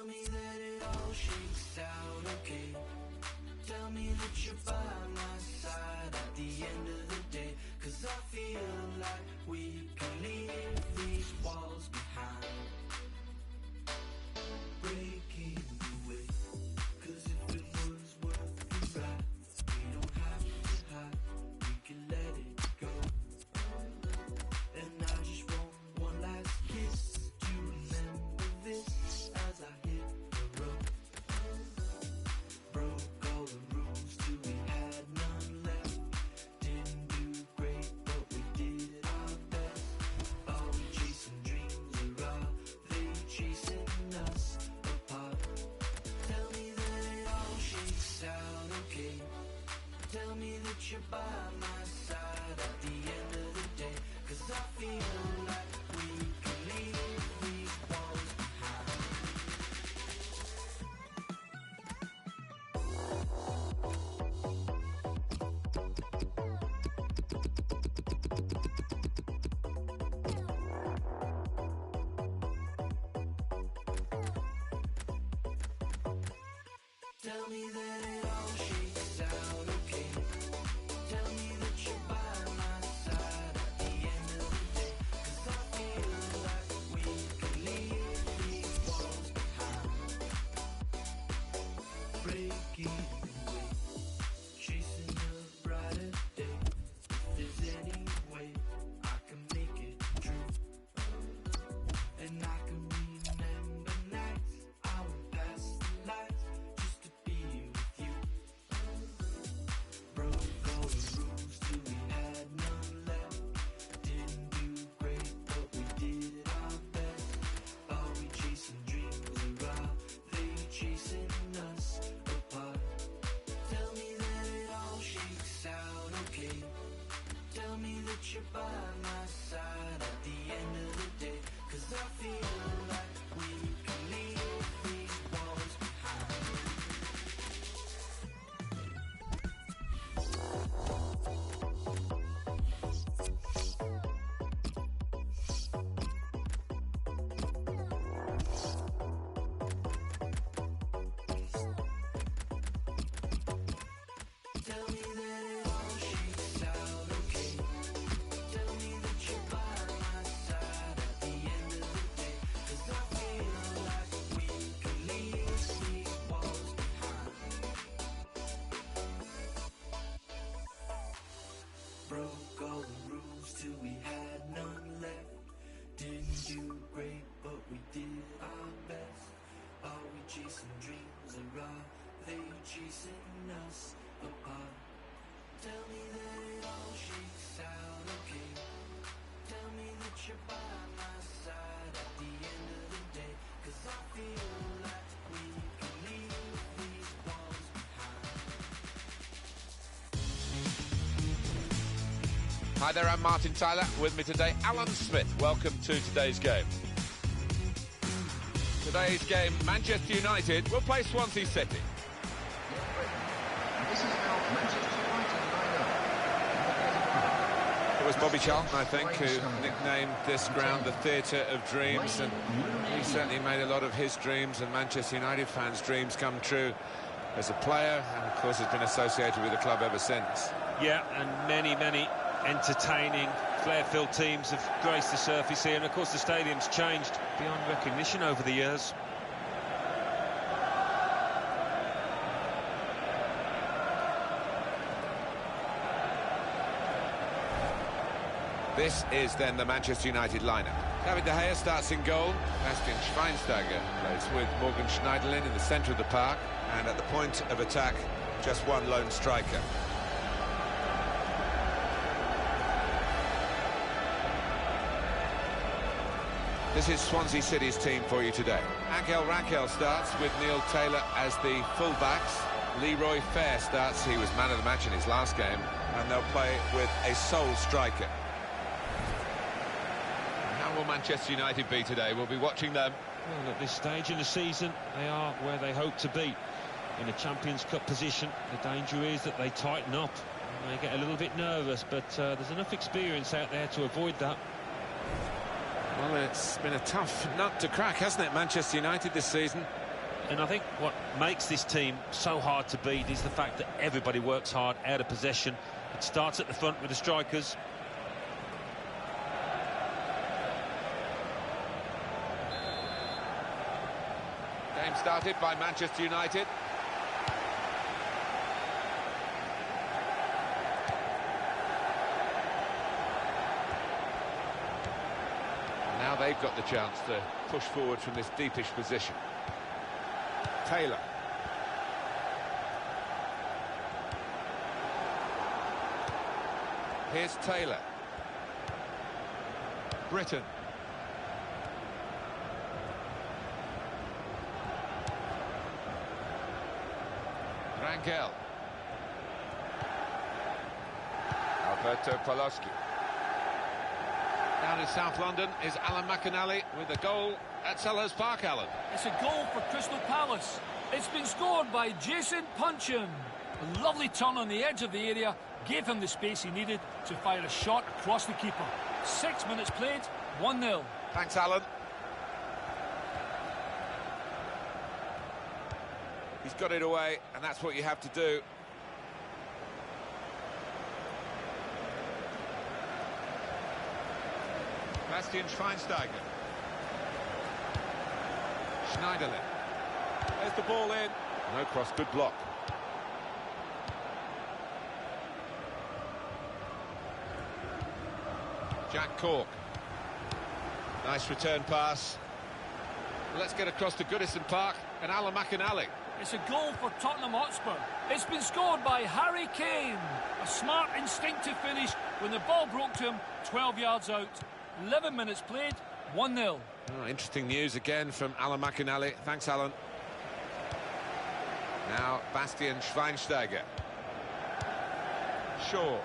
Tell me that it all shakes out okay. Tell me that you're by my side at the end of the day. 'Cause I feel like we can leave these walls behind, breaking away. 'Cause if it was worth the ride, we don't have to hide, we can let it go. And I just want one last kiss to remember this as I hit the road. Broke all the rules till we had none left. Didn't do great, but we did our best. Are we chasing dreams or are they chasing us apart? Tell me that it all shakes out okay. Tell me that you're by my side at the end of the day. 'Cause I feel like we can leave these walls behind. Tell me that it all shakes out okay. Tell me that you're by my side at the end of the day. 'Cause I feel like we can leave these walls behind, breaking away, chasing a brighter day. If there's any way I can make it true, and I can remember nights I went past the lights just to be with you. Broke all the rules till we had none left. Didn't do great, but we did our best. Are we chasing dreams or are they chasing us apart? Tell me that it all shakes out okay. Tell me that you're by my side at the end of the day. 'Cause I feel like we can leave these walls behind. Tell me that it all shakes out okay. Tell me that you're by my side at the end of the day. 'Cause I feel like we can leave these walls behind. Broke all the rules till we had none left. Didn't do great, but we did our best. Are we chasing dreams or are they chasing us apart? Tell me that it all shakes out okay. Tell me that you're by my side at the end of the day. 'Cause I feel like we can leave these walls behind. Hi there, I'm Martin Tyler. With me today, Alan Smith. Welcome to today's game. Today's game, Manchester United will play Swansea City. This is how Manchester United line up. It was Bobby Charlton, I think, who nicknamed this ground the Theatre of Dreams, and he certainly made a lot of his dreams and Manchester United fans' dreams come true as a player, and of course has been associated with the club ever since. Yeah, and many entertaining, flair-filled teams have graced the surface here, and of course the stadium's changed beyond recognition over the years. This is then the Manchester United lineup. David De Gea starts in goal. Bastian Schweinsteiger plays with Morgan Schneiderlin in the centre of the park, and at the point of attack, just one lone striker. This is Swansea City's team for you today. Angel Raquel starts with Neil Taylor as the fullbacks. Leroy Fair starts, he was man of the match in his last game, and they'll play with a sole striker. How will Manchester United be today? We'll be watching them. Well, at this stage in the season, they are where they hope to be. In a Champions Cup position, the danger is that they tighten up. They get a little bit nervous, but there's enough experience out there to avoid that. Well, it's been a tough nut to crack, hasn't it, Manchester United this season? And I think what makes this team so hard to beat is the fact that everybody works hard out of possession. It starts at the front with the strikers. Game started by Manchester United. Now they've got the chance to push forward from this deepish position. Taylor. Here's Taylor. Britton. Rangel. Alberto Poloski. Down in South London is Alan McInally with a goal at Selhurst Park, Alan. It's a goal for Crystal Palace. It's been scored by Jason Puncheon. A lovely turn on the edge of the area gave him the space he needed to fire a shot across the keeper. 6 minutes played, 1-0. Thanks, Alan. He's got it away, and that's what you have to do. Bastian Schweinsteiger. Schneiderlin. There's the ball in. No cross, good block. Jack Cork. Nice return pass. Let's get across to Goodison Park and Alan McInally. It's a goal for Tottenham Hotspur. It's been scored by Harry Kane. A smart, instinctive finish when the ball broke to him 12 yards out. 11 minutes played, 1-0. Oh, interesting news again from Alan McInally. Thanks, Alan. Now, Bastian Schweinsteiger. Shaw.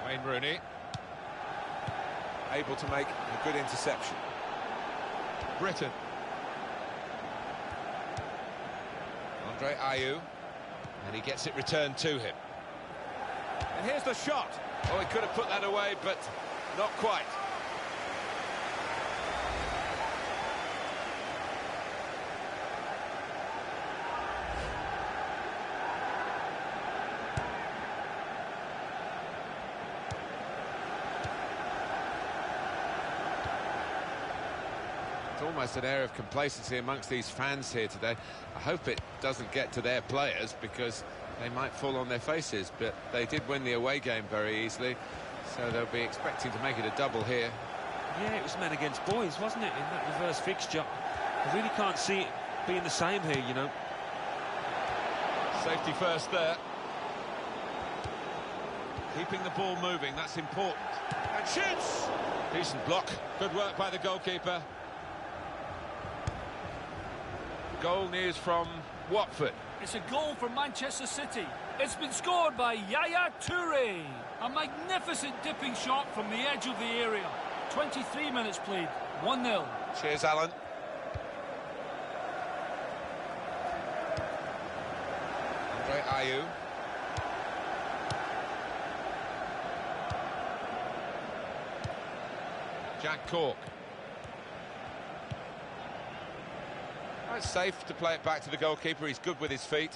Wayne Rooney. Able to make a good interception. Britton. Andre Ayew. And he gets it returned to him. And here's the shot. Oh, he could have put that away, but not quite. It's almost an air of complacency amongst these fans here today. I hope it doesn't get to their players, because they might fall on their faces, but they did win the away game very easily, so they'll be expecting to make it a double here. Yeah, it was men against boys, wasn't it, in that reverse fixture? I really can't see it being the same here, you know. Safety first there. Keeping the ball moving, that's important. And shoots! Decent block. Good work by the goalkeeper. Goal news from Watford. It's a goal for Manchester City. It's been scored by Yaya Toure. A magnificent dipping shot from the edge of the area. 23 minutes played, 1-0. Cheers, Alan. Andre Ayew. Jack Cork. It's safe to play it back to the goalkeeper. He's good with his feet.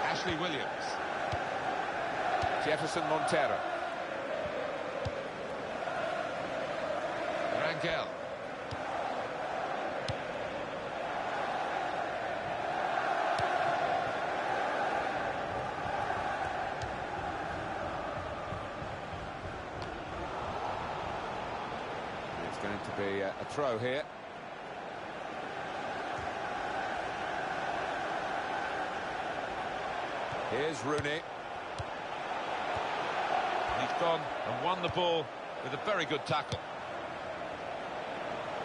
Ashley Williams. Jefferson Montero. Rangel. Going to be a throw here. Here's Rooney. He's gone and won the ball with a very good tackle.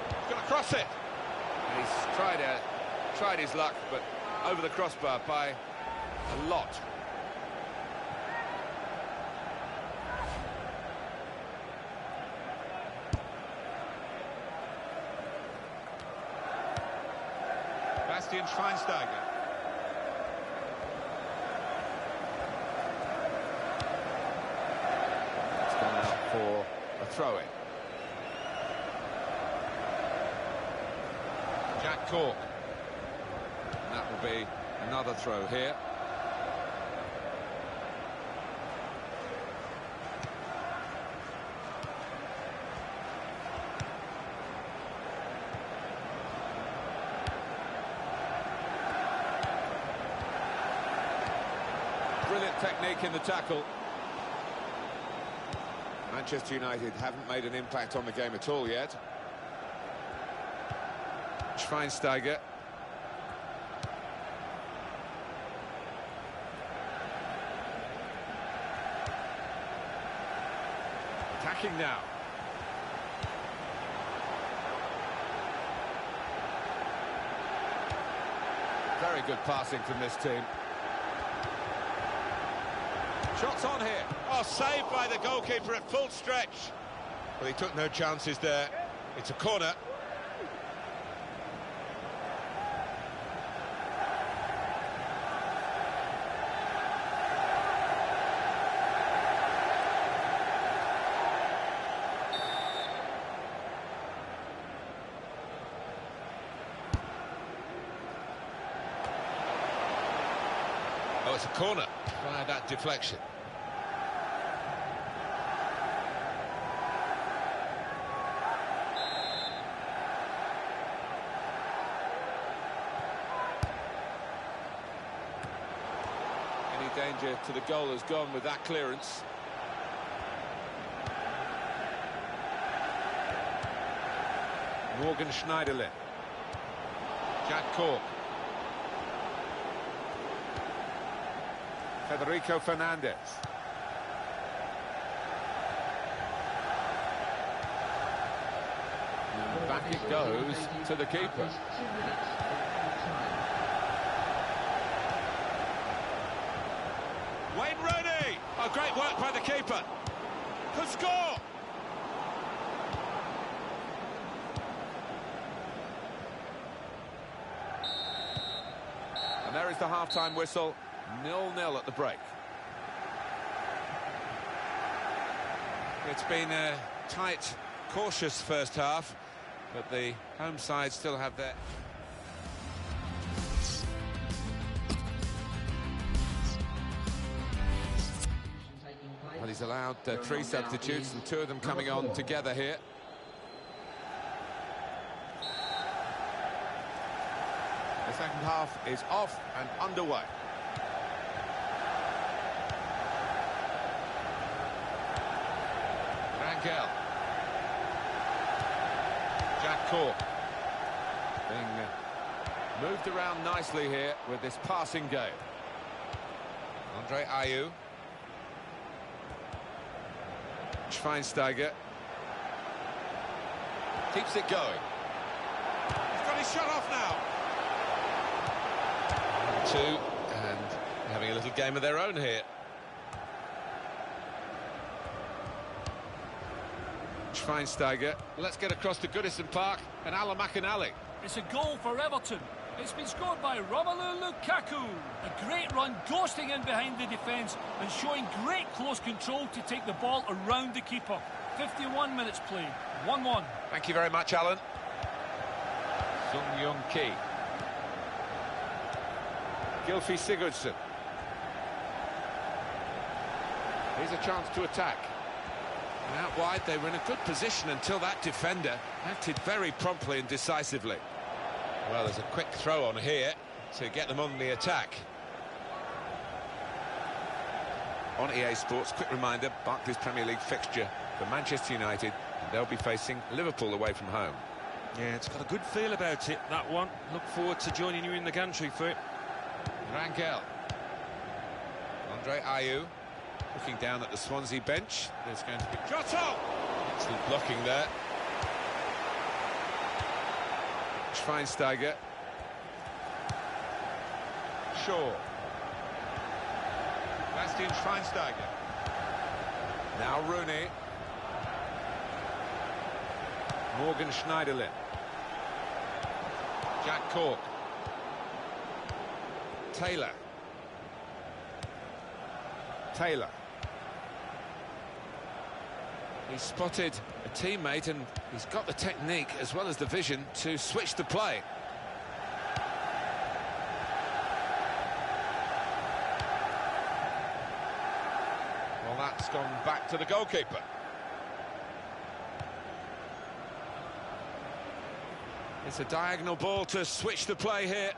He's going to cross it. And he's tried his luck, but over the crossbar by a lot. Bastian Schweinsteiger. It's gone out for a throw-in. Jack Cork. And that will be another throw here. Brilliant technique in the tackle. Manchester United haven't made an impact on the game at all yet. Schweinsteiger. Attacking now. Very good passing from this team. Shots on here. Oh, saved by the goalkeeper at full stretch. Well, he took no chances there. It's a corner. Oh, it's a corner via that deflection. Any danger to the goal has gone with that clearance. Morgan Schneiderlin. Jack Cork. Federico Fernandez. And back it goes to the keeper. Wayne Rooney! Oh, great work by the keeper. Could score! And there is the half-time whistle. 0-0 at the break. It's been a tight, cautious first half, but the home side still have their... Well, he's allowed 3 substitutes and 2 of them coming on together here. The second half is off and underway. Rangel. Jack Cork. Being moved around nicely here with this passing game. Andre Ayew. Schweinsteiger. Keeps it going. He's got his shot off now. 2, and having a little game of their own here. Schweinsteiger. Let's get across to Goodison Park and Alan McInally. It's a goal for Everton. It's been scored by Romelu Lukaku. A great run, ghosting in behind the defence and showing great close control to take the ball around the keeper. 51 minutes played, 1-1. Thank you very much, Alan. Sung Young Ki. Gylfi Sigurdsson. Here's a chance to attack. And out wide, they were in a good position until that defender acted very promptly and decisively. Well, there's a quick throw on here to get them on the attack. On EA Sports, quick reminder, Barclays Premier League fixture for Manchester United. They'll be facing Liverpool away from home. Yeah, it's got a good feel about it, that one. Look forward to joining you in the gantry for it. Rangel. Andre Ayew looking down at the Swansea bench. There's going to be Jotto! Excellent blocking there. Schweinsteiger. Shaw. Bastian Schweinsteiger. Now Rooney. Morgan Schneiderlin. Jack Cork. Taylor. Taylor. He's spotted a teammate and he's got the technique as well as the vision to switch the play. Well, that's gone back to the goalkeeper. It's a diagonal ball to switch the play here.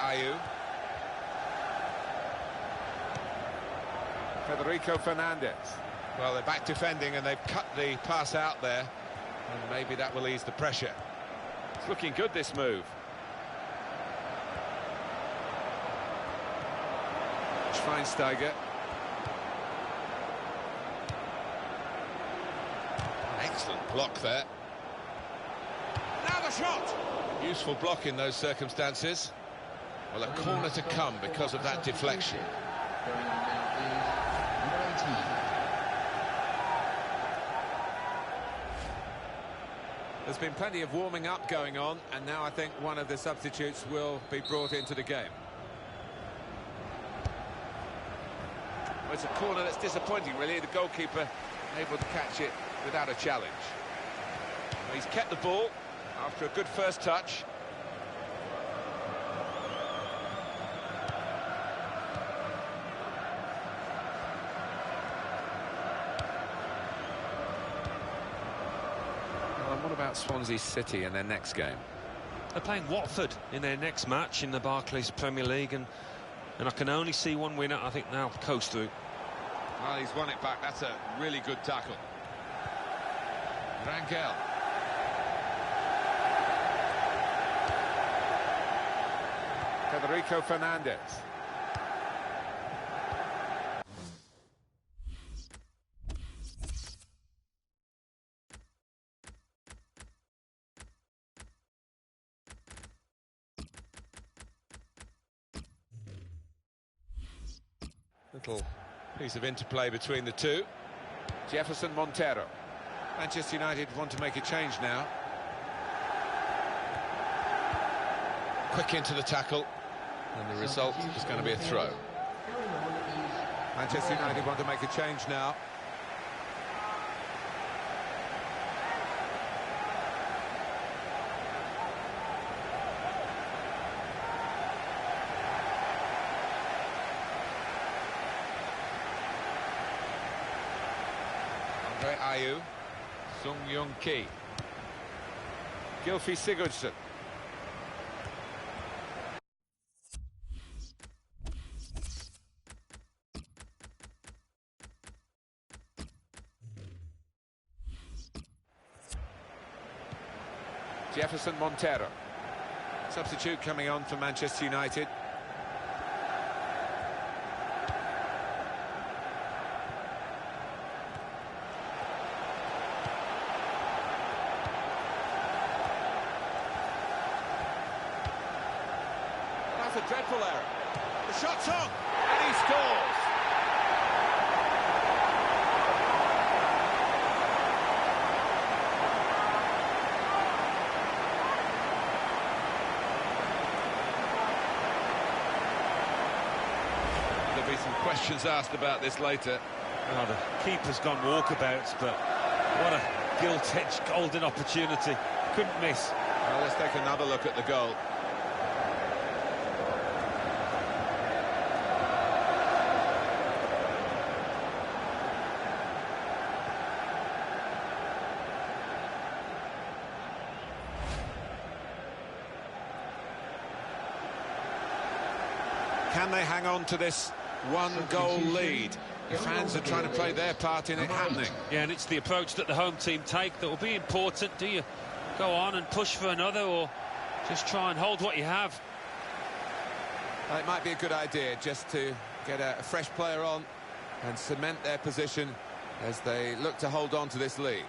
Ayew. Federico Fernandez. Well, they're back defending and they've cut the pass out there, and maybe that will ease the pressure. It's looking good, this move. Schweinsteiger. Excellent block there. Now the shot! Useful block in those circumstances. Well, a corner to come because of that deflection. Going on now is number 18. There's been plenty of warming up going on, and now I think one of the substitutes will be brought into the game. Well, it's a corner that's disappointing, really. The goalkeeper able to catch it without a challenge. Well, he's kept the ball after a good first touch. What about Swansea City in their next game? They're playing Watford in their next match in the Barclays Premier League, and I can only see one winner. I think they'll coast through. Well, he's won it back. That's a really good tackle. Rangel. Federico Fernandez. Little piece of interplay between the two. Jefferson Montero. Manchester United want to make a change now. Quick into the tackle, and the result is going to be a throw. Manchester United want to make a change now. Ayew, Sung Young Ki, Gylfi Sigurdsson. Jefferson Montero, substitute coming on for Manchester United. That's a dreadful error. The shot's on, and he scores. There'll be some questions asked about this later. Oh, the keeper's gone walkabouts, but what a gilt-edged golden opportunity. Couldn't miss. Well, let's take another look at the goal. Can they hang on to this one-goal lead? The fans are trying to play their part in it happening. Yeah, and it's the approach that the home team take that will be important. Do you go on and push for another, or just try and hold what you have? Well, it might be a good idea just to get a fresh player on and cement their position as they look to hold on to this lead.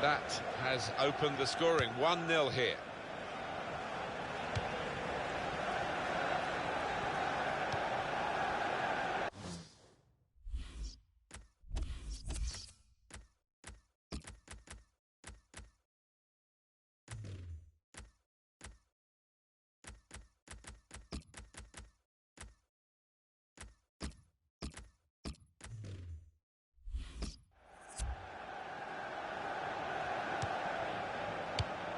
That has opened the scoring. 1-0 here.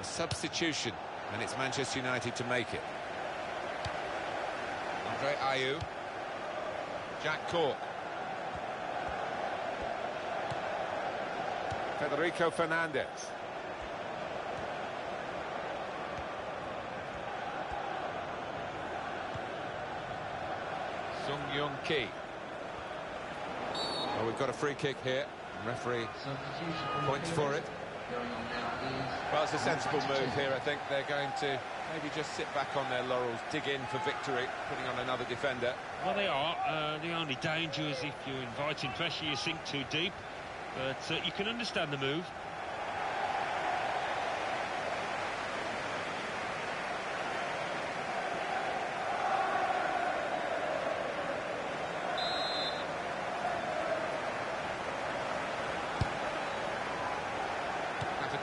Substitution, and it's Manchester United to make it. Andre Ayew, Jack Cork, Federico Fernandez, Sung Young Ki. Well, we've got a free kick here. Referee points for it. Well, it's a sensible move here. I think they're going to maybe just sit back on their laurels, dig in for victory, putting on another defender. Well, they are. The only danger is if you're inviting pressure, you sink too deep. But you can understand the move.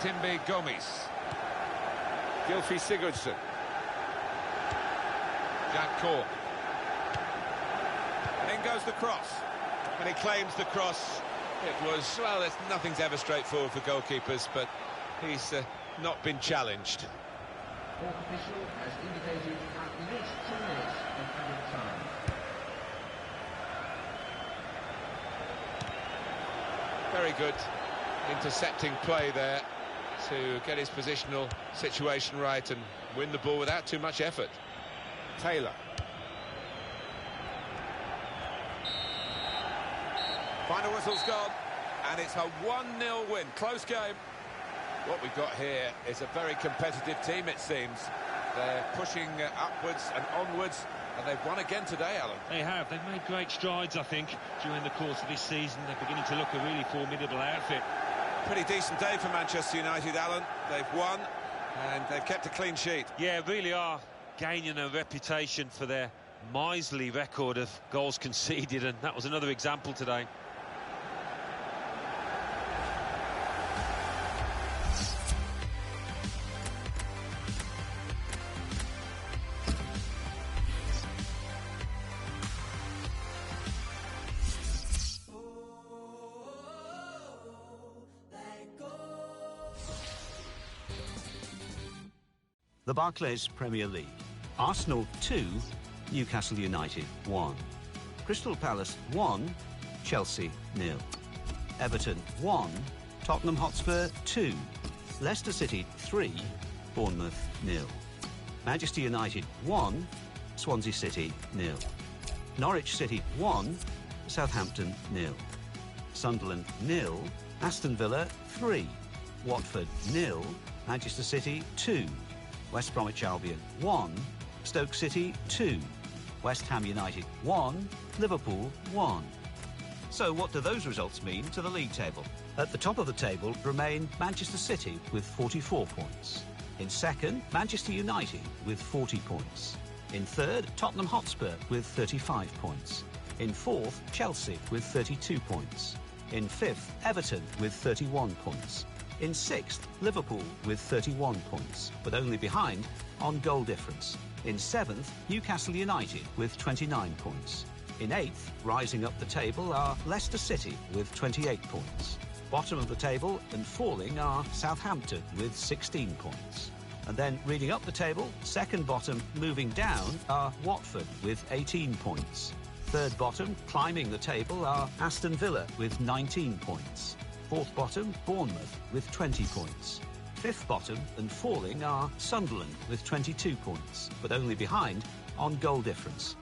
Timbe Gomes, Gylfi Sigurdsson, Jack Cork. In goes the cross, and he claims the cross. It was, well, nothing's ever straightforward for goalkeepers, but he's not been challenged. Fourth official has indicated at least 2 minutes of added time. Very good intercepting play there to get his positional situation right and win the ball without too much effort. Taylor. Final whistle's gone, and it's a 1-0 win. Close game. What we've got here is a very competitive team, it seems. They're pushing upwards and onwards, and they've won again today, Alan. They have. They've made great strides, I think, during the course of this season. They're beginning to look a really formidable outfit. Pretty decent day for Manchester United, Alan. They've won, and they've kept a clean sheet. Yeah, really are gaining a reputation for their miserly record of goals conceded, and that was another example today. The Barclays Premier League. Arsenal 2, Newcastle United 1. Crystal Palace 1, Chelsea 0. Everton 1, Tottenham Hotspur 2. Leicester City 3, Bournemouth 0. Manchester United 1, Swansea City 0. Norwich City 1, Southampton 0. Sunderland 0, Aston Villa 3. Watford 0, Manchester City 2. West Bromwich Albion 1, Stoke City 2, West Ham United 1, Liverpool 1. So what do those results mean to the league table? At the top of the table remain Manchester City with 44 points. In second, Manchester United with 40 points. In third, Tottenham Hotspur with 35 points. In fourth, Chelsea with 32 points. In fifth, Everton with 31 points. In sixth, Liverpool with 31 points, but only behind on goal difference. In seventh, Newcastle United with 29 points. In eighth, rising up the table, are Leicester City with 28 points. Bottom of the table and falling are Southampton with 16 points. And then reading up the table, second bottom moving down are Watford with 18 points. Third bottom climbing the table are Aston Villa with 19 points. Fourth bottom, Bournemouth with 20 points. Fifth bottom and falling are Sunderland with 22 points, but only behind on goal difference.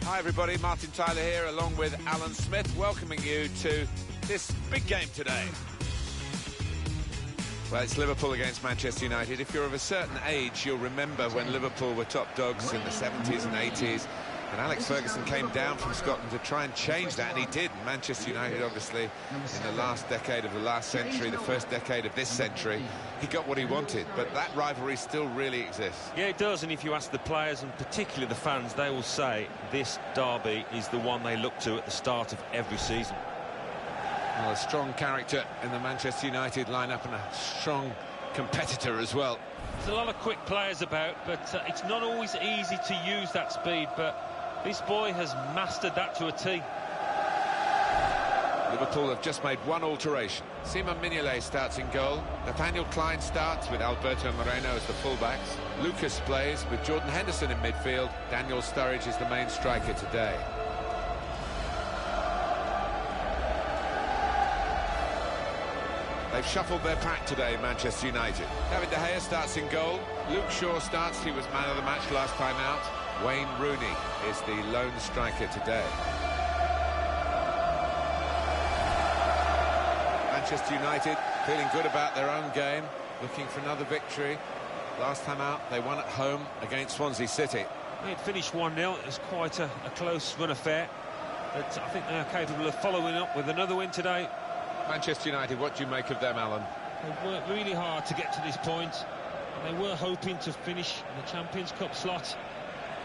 Hi everybody, Martin Tyler here along with Alan Smith, welcoming you to this big game today. Well, it's Liverpool against Manchester United. If you're of a certain age, you'll remember when Liverpool were top dogs in the 70s and 80s. And Alex Ferguson came down from Scotland to try and change that, and he did. Manchester United, obviously, in the last decade of the last century, the first decade of this century, he got what he wanted. But that rivalry still really exists. Yeah, it does, and if you ask the players, and particularly the fans, they will say this derby is the one they look to at the start of every season. Well, a strong character in the Manchester United lineup and a strong competitor as well. There's a lot of quick players about, but it's not always easy to use that speed, but this boy has mastered that to a T. Liverpool have just made one alteration. Simon Mignolet starts in goal. Nathaniel Klein starts with Alberto Moreno as the fullbacks. Lucas plays with Jordan Henderson in midfield. Daniel Sturridge is the main striker today. They've shuffled their pack today, Manchester United. David De Gea starts in goal. Luke Shaw starts. He was man of the match last time out. Wayne Rooney is the lone striker today. Manchester United feeling good about their own game, looking for another victory. Last time out, they won at home against Swansea City. It finished 1-0. It was quite a close run affair, but I think they are capable of following up with another win today. Manchester United, what do you make of them, Alan? They worked really hard to get to this point, and they were hoping to finish in the Champions Cup slot.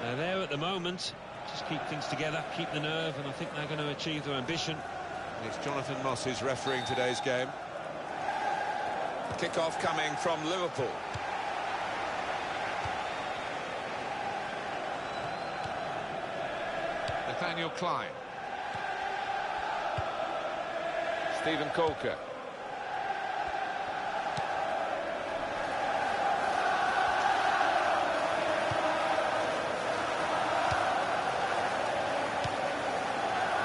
They're there at the moment. Just keep things together, keep the nerve, and I think they're going to achieve their ambition. It's Jonathan Moss who's refereeing today's game. Kick-off coming from Liverpool. Nathaniel Klein. Stephen Colker.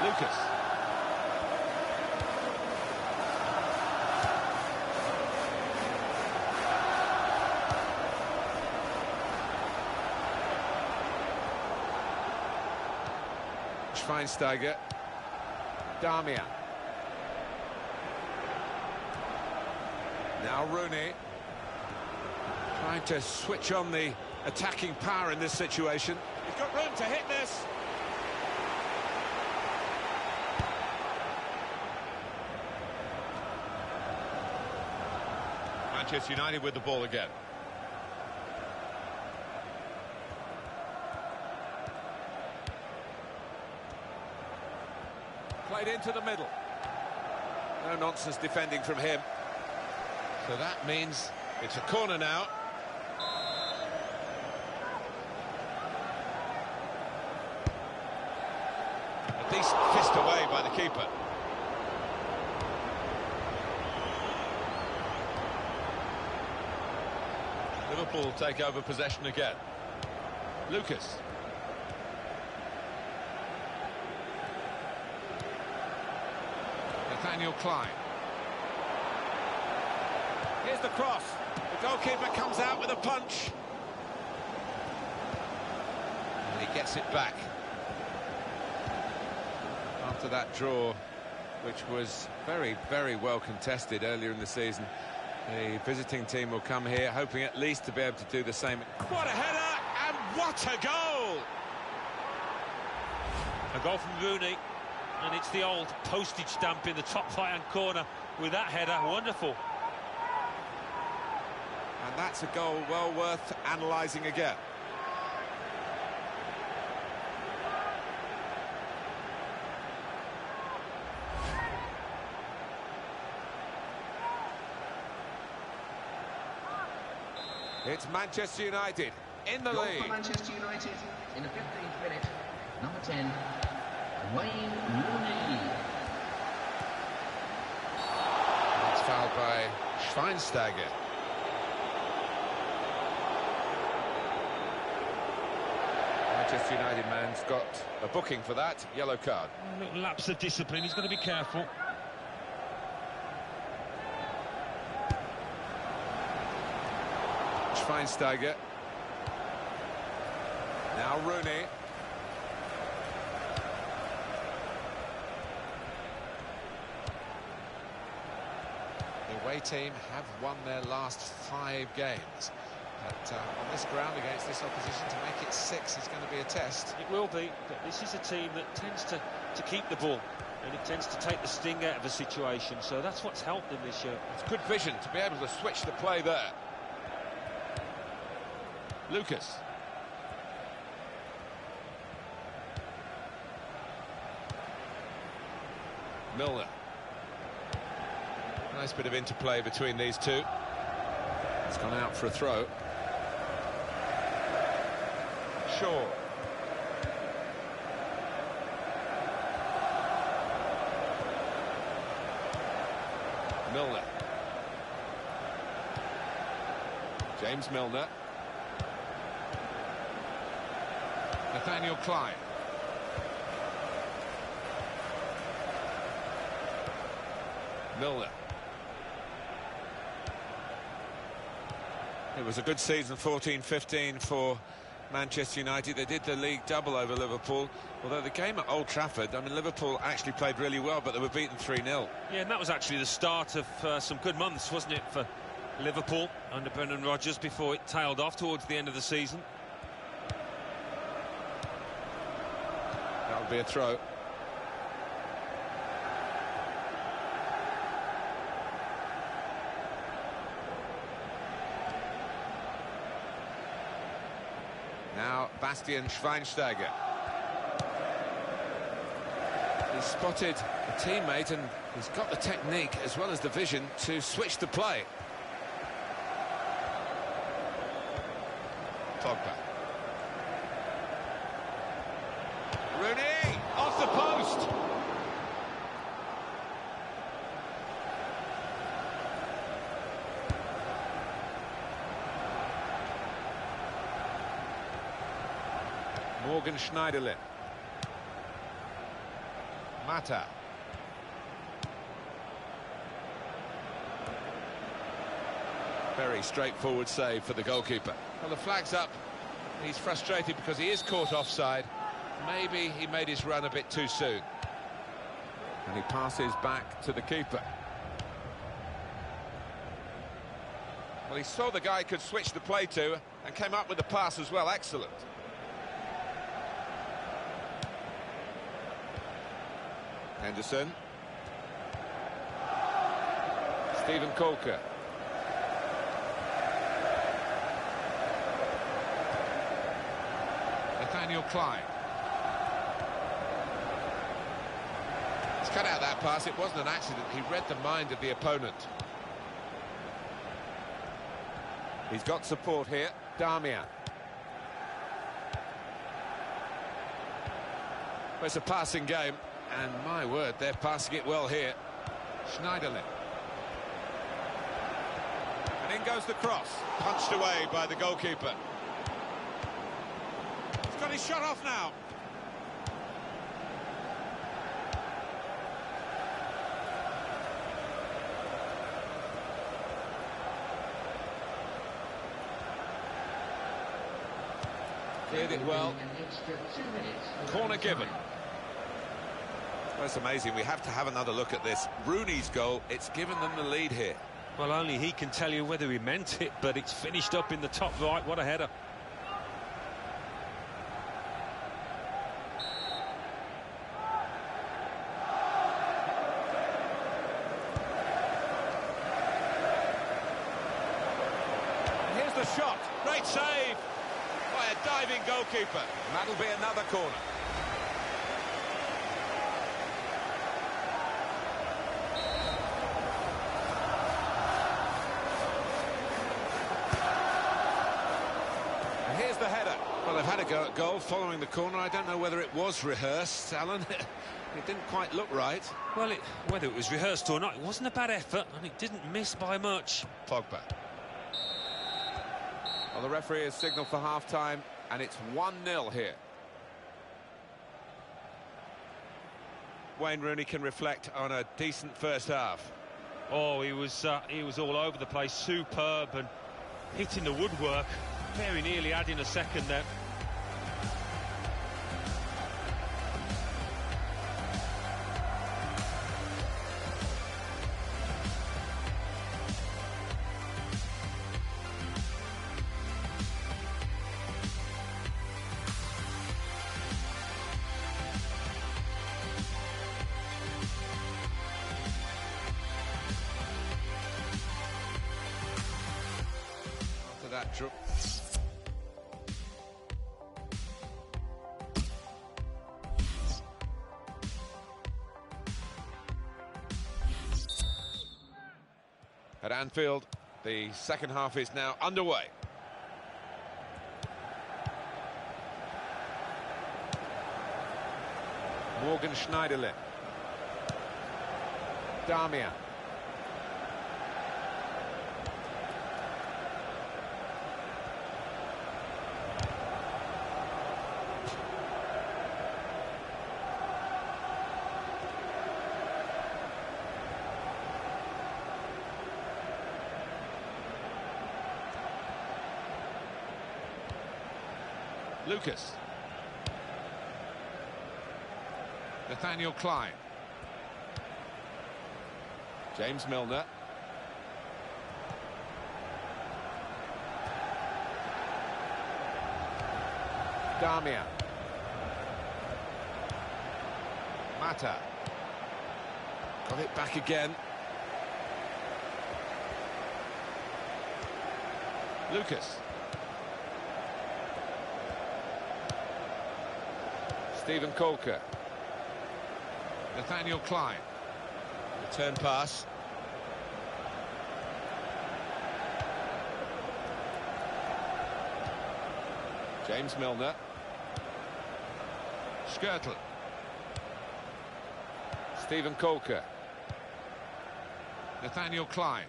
Lucas. Schweinsteiger. Darmian. Now Rooney. Trying to switch on the attacking power in this situation. He's got room to hit this. Manchester United with the ball again. Played into the middle. No nonsense defending from him. So that means it's a corner now. A decent fist away by the keeper. Liverpool take over possession again. Lucas. Nathaniel Klein. Here's the cross. The goalkeeper comes out with a punch. And he gets it back. After that draw, which was very, very well contested earlier in the season, the visiting team will come here hoping at least to be able to do the same. What a header, and what a goal! A goal from Rooney, and it's the old postage stamp in the top right-hand corner with that header. Wonderful. And that's a goal well worth analysing again. It's Manchester United in the lead. For Manchester United in the 15th minute, number 10, Wayne Rooney. It's fouled by Schweinsteiger. Manchester United man's got a booking for that, yellow card. A little lapse of discipline, he's got to be careful. Schweinsteiger. Now Rooney. away team have won their last 5 games. But on this ground against this opposition, to make it 6 is going to be a test. It will be, but this is a team that tends to keep the ball, and it tends to take the sting out of a situation, so that's what's helped them this year. It's good vision to be able to switch the play there. Lucas. Milner. Nice bit of interplay between these two. It's gone out for a throw. Shaw. Milner. James Milner. Nathaniel Klein. Milner. It was a good season, 14-15 for Manchester United. They did the league double over Liverpool, although the game at Old Trafford, I mean, Liverpool actually played really well, but they were beaten 3-0. Yeah, and that was actually the start of some good months, wasn't it, for Liverpool under Brendan Rodgers before it tailed off towards the end of the season. That would be a throw. Now Bastian Schweinsteiger. He's spotted a teammate and he's got the technique as well as the vision to switch the play. Pogba. Rooney off the post. Morgan Schneiderlin. Mata. Very straightforward save for the goalkeeper. Well, the flag's up. He's frustrated because he is caught offside. Maybe he made his run a bit too soon. And he passes back to the keeper. Well, he saw the guy could switch the play to and came up with the pass as well. Excellent. Henderson. Stephen Colker. Nathaniel Klein. He's cut out that pass. It wasn't an accident. He read the mind of the opponent. He's got support here. Darmian. Well, it's a passing game. And my word, they're passing it well here. Schneiderlin. And in goes the cross. Punched away by the goalkeeper. He's got his shot off now. Cleared it well. Corner given. That's amazing. We have to have another look at this. Rooney's goal, it's given them the lead here. Well, only he can tell you whether he meant it, but it's finished up in the top right. What a header. And here's the shot. Great save by a diving goalkeeper. And that'll be another corner. Here's the header. Well, they've had a go at goal following the corner. I don't know whether it was rehearsed, Alan. It didn't quite look right. Well, whether it was rehearsed or not, it wasn't a bad effort, and it didn't miss by much. Pogba. Well, the referee has signalled for half-time, and it's 1-0 here. Wayne Rooney can reflect on a decent first half. Oh, he was all over the place, superb, and hitting the woodwork. Very nearly adding a second there. natural. At Anfield, the second half is now underway. Morgan Schneiderlin. Darmian. Lucas. Nathaniel Klein. James Milner. Darmian. Mata. Got it back again. Lucas. Stephen Kolker. Nathaniel Klein. Return pass. James Milner. Skirtle. Stephen Kolker. Nathaniel Klein.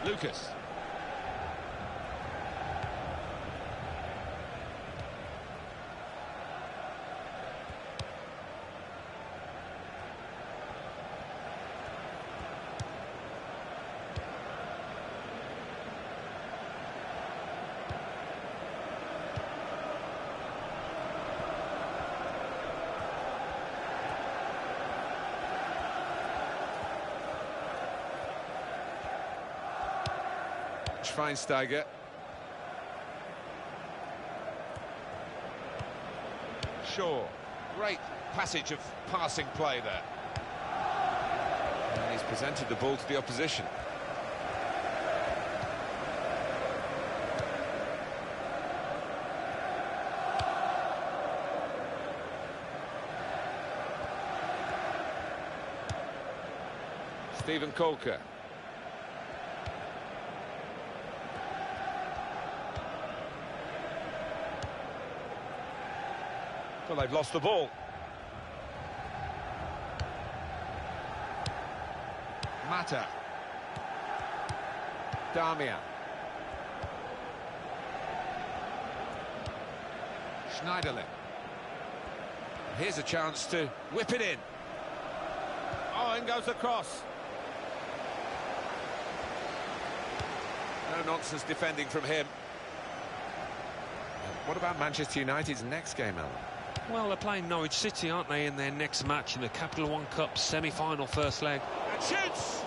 Lucas. Schweinsteiger. Shaw. Great passage of passing play there. And he's presented the ball to the opposition. Stephen Kolker. Well, they've lost the ball. Mata. Darmian. Schneiderlin. Here's a chance to whip it in. Oh, in goes the cross. No nonsense defending from him. What about Manchester United's next game, Alan? Well, they're playing Norwich City, aren't they, in their next match in the Capital One Cup semi-final first leg. And shoots!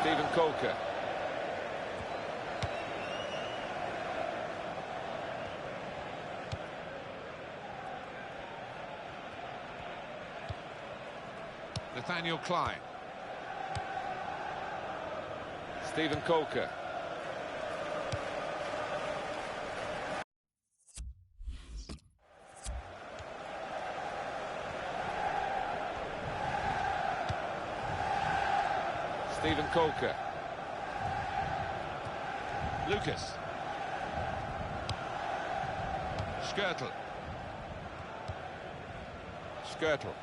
Stephen Kolker. Nathaniel Klein. Stephen Kolker. Stephen Kolker. Lucas. Skirtle. Skirtle.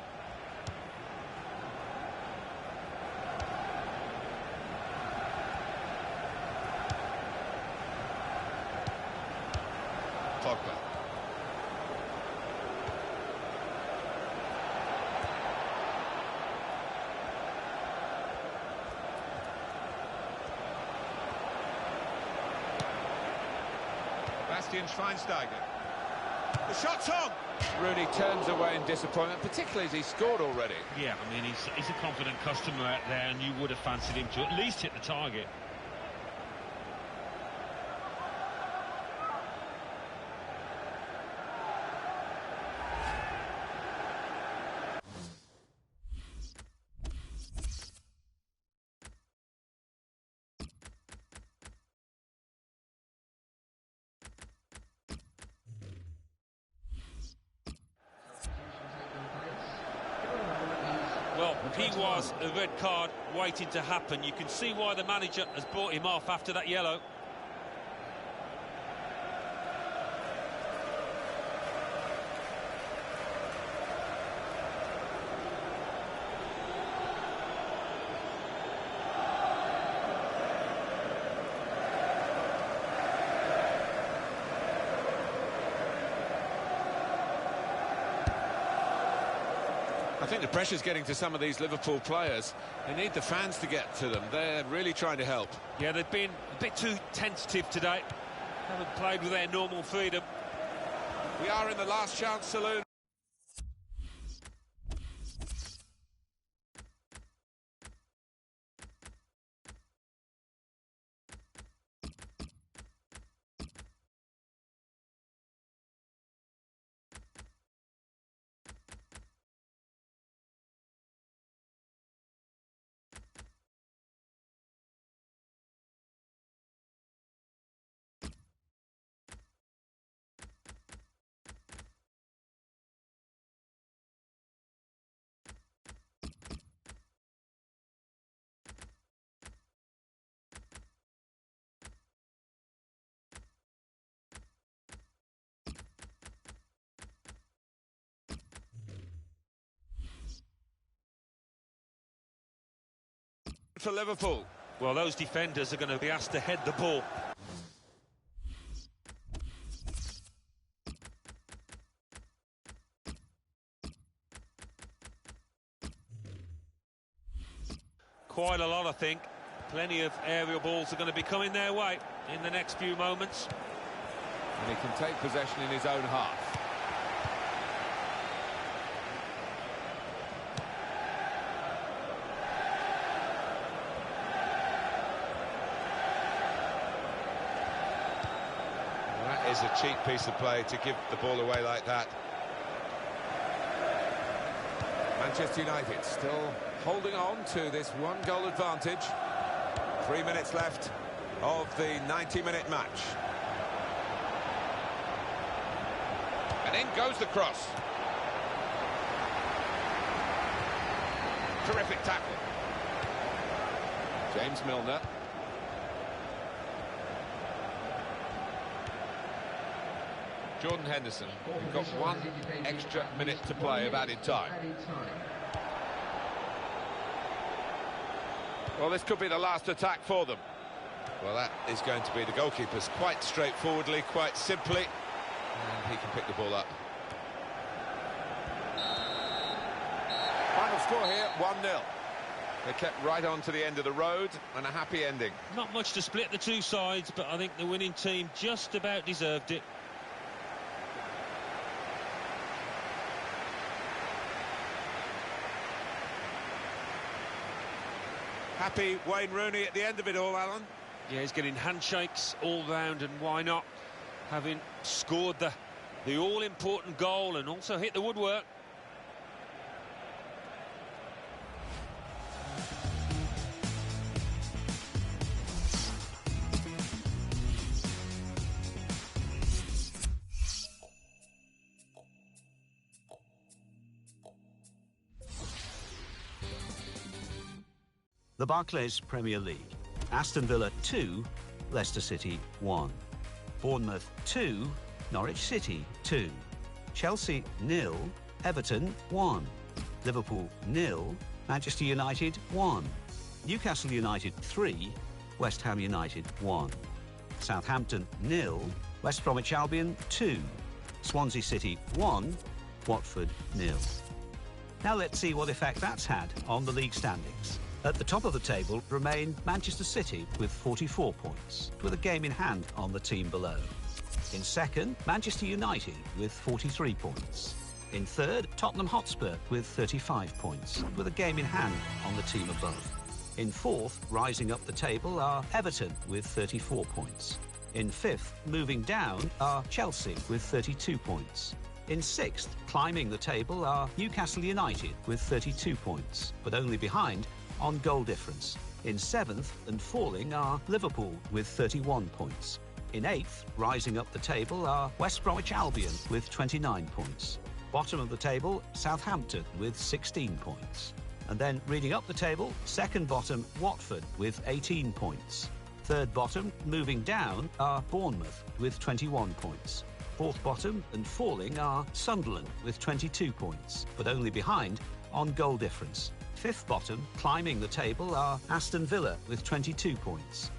Pogba. Bastian Schweinsteiger. The shot's on! Rooney turns away in disappointment, particularly as he scored already. Yeah, I mean, he's a confident customer out there, and you would have fancied him to at least hit the target. Well, he was a red card waiting to happen. You can see why the manager has brought him off after that yellow. I think the pressure's getting to some of these Liverpool players. They need the fans to get to them. They're really trying to help. Yeah, they've been a bit too tentative today. Haven't played with their normal freedom. We are in the last chance saloon. For Liverpool. Well, those defenders are going to be asked to head the ball. Quite a lot, I think. Plenty of aerial balls are going to be coming their way in the next few moments. And he can take possession in his own half. That is a cheap piece of play to give the ball away like that. Manchester United still holding on to this one-goal advantage. 3 minutes left of the 90-minute match. And in goes the cross. Terrific tackle. James Milner. Jordan Henderson. We've got 1 extra minute to play of added time. Well, this could be the last attack for them. Well, that is going to be the goalkeeper's quite straightforwardly, quite simply. And he can pick the ball up. Final score here, 1-0. They kept right on to the end of the road, and a happy ending. Not much to split the two sides, but I think the winning team just about deserved it. Happy Wayne Rooney at the end of it all, Alan. Yeah, he's getting handshakes all round, and why not? Having scored the all-important goal and also hit the woodwork. The Barclays Premier League. Aston Villa 2, Leicester City 1. Bournemouth 2, Norwich City 2. Chelsea 0, Everton 1. Liverpool 0, Manchester United 1. Newcastle United 3, West Ham United 1. Southampton 0, West Bromwich Albion 2. Swansea City 1, Watford 0. Now let's see what effect that's had on the league standings. At the top of the table remain Manchester City with 44 points, with a game in hand on the team below. In second, Manchester United with 43 points. In third, Tottenham Hotspur with 35 points, with a game in hand on the team above. In fourth, rising up the table, are Everton with 34 points. In fifth, moving down, are Chelsea with 32 points. In sixth, climbing the table, are Newcastle United with 32 points, but only behind on goal difference. In seventh and falling are Liverpool with 31 points. In eighth, rising up the table, are West Bromwich Albion with 29 points. Bottom of the table, Southampton with 16 points. And then reading up the table, second bottom, Watford with 18 points. Third bottom, moving down, are Bournemouth with 21 points. Fourth bottom and falling are Sunderland with 22 points, but only behind on goal difference. Fifth bottom, climbing the table, are Aston Villa with 22 points.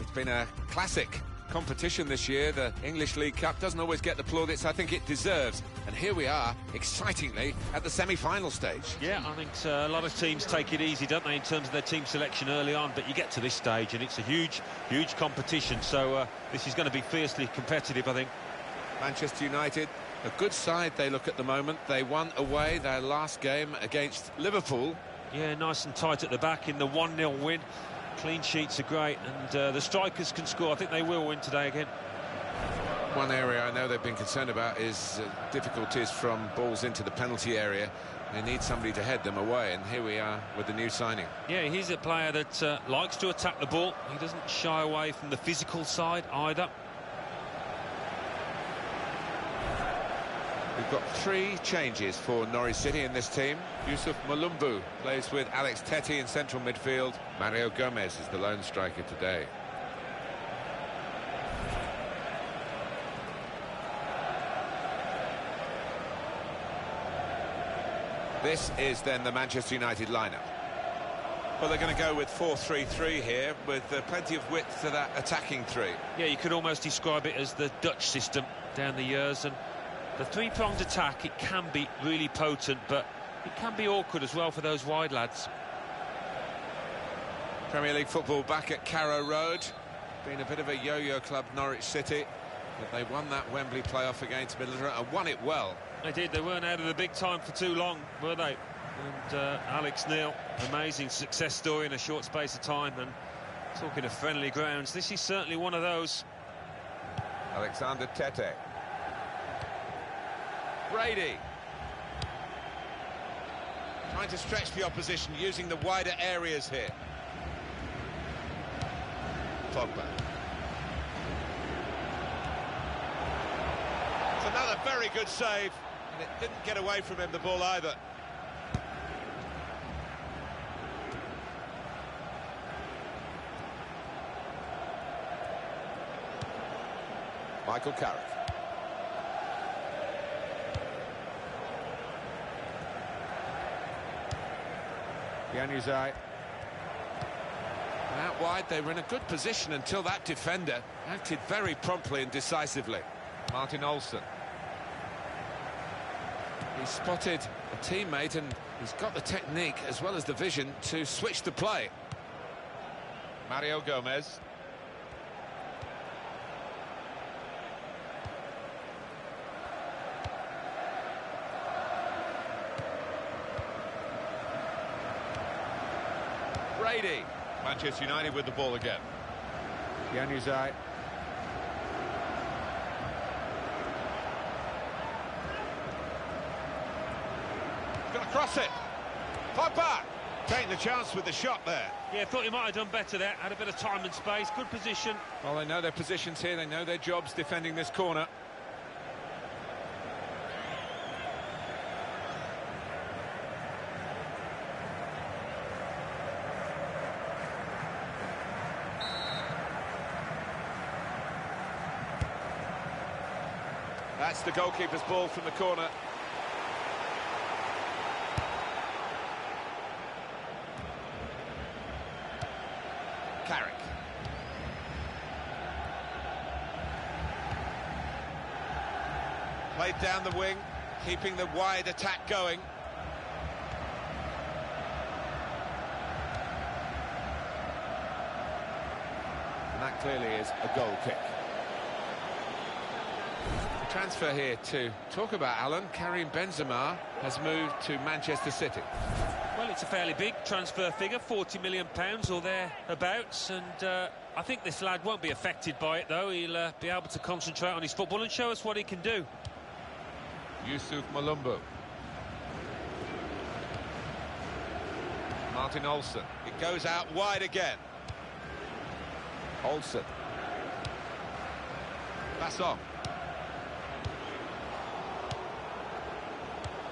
It's been a classic competition this year. The English League Cup doesn't always get the plaudits I think it deserves. And here we are, excitingly, at the semi-final stage. Yeah, I think a lot of teams take it easy, don't they, in terms of their team selection early on, but you get to this stage and it's a huge competition, so this is going to be fiercely competitive, I think. Manchester United, a good side they look at the moment. They won away their last game against Liverpool. Yeah, nice and tight at the back in the 1-0 win. Clean sheets are great, and the strikers can score. I think they will win today again. One area I know they've been concerned about is difficulties from balls into the penalty area. They need somebody to head them away, and here we are with the new signing. Yeah, he's a player that likes to attack the ball. He doesn't shy away from the physical side either. We've got 3 changes for Norwich City in this team. Yusuf Malumbu plays with Alex Tettey in central midfield. Mario Gomez is the lone striker today. This is then the Manchester United lineup. Well, they're going to go with 4-3-3 here, with plenty of width to that attacking 3. Yeah, you could almost describe it as the Dutch system down the years, and the 3-pronged attack, it can be really potent, but it can be awkward as well for those wide lads. Premier League football back at Carrow Road. Been a bit of a yo-yo club, Norwich City, but they won that Wembley playoff against Middlesbrough and won it well. They did. They weren't out of the big time for too long, were they? And Alex Neil, amazing success story in a short space of time. And talking of friendly grounds, this is certainly one of those. Alexander Tete. Brady. Trying to stretch the opposition, using the wider areas here. Pogba. It's another very good save, and it didn't get away from him, the ball, either. Michael Carrick. Januzaj. And out wide, they were in a good position until that defender acted very promptly and decisively. Martin Olsen. He spotted a teammate, and he's got the technique as well as the vision to switch the play. Mario Gomez. Brady. Manchester United with the ball again. Januzaj. Gonna cross it. Pogba taking the chance with the shot there. Yeah, thought he might have done better there. Had a bit of time and space. Good position. Well, they know their positions here. They know their jobs defending this corner. That's the goalkeeper's ball from the corner. Carrick. Played down the wing, keeping the wide attack going. And that clearly is a goal kick. Transfer here to talk about, Alan. Karim Benzema has moved to Manchester City. Well, it's a fairly big transfer figure, £40 million or thereabouts, and I think this lad won't be affected by it, though. He'll be able to concentrate on his football and show us what he can do. Yusuf Malumbu. Martin Olsen. It goes out wide again. Olsen. That's on.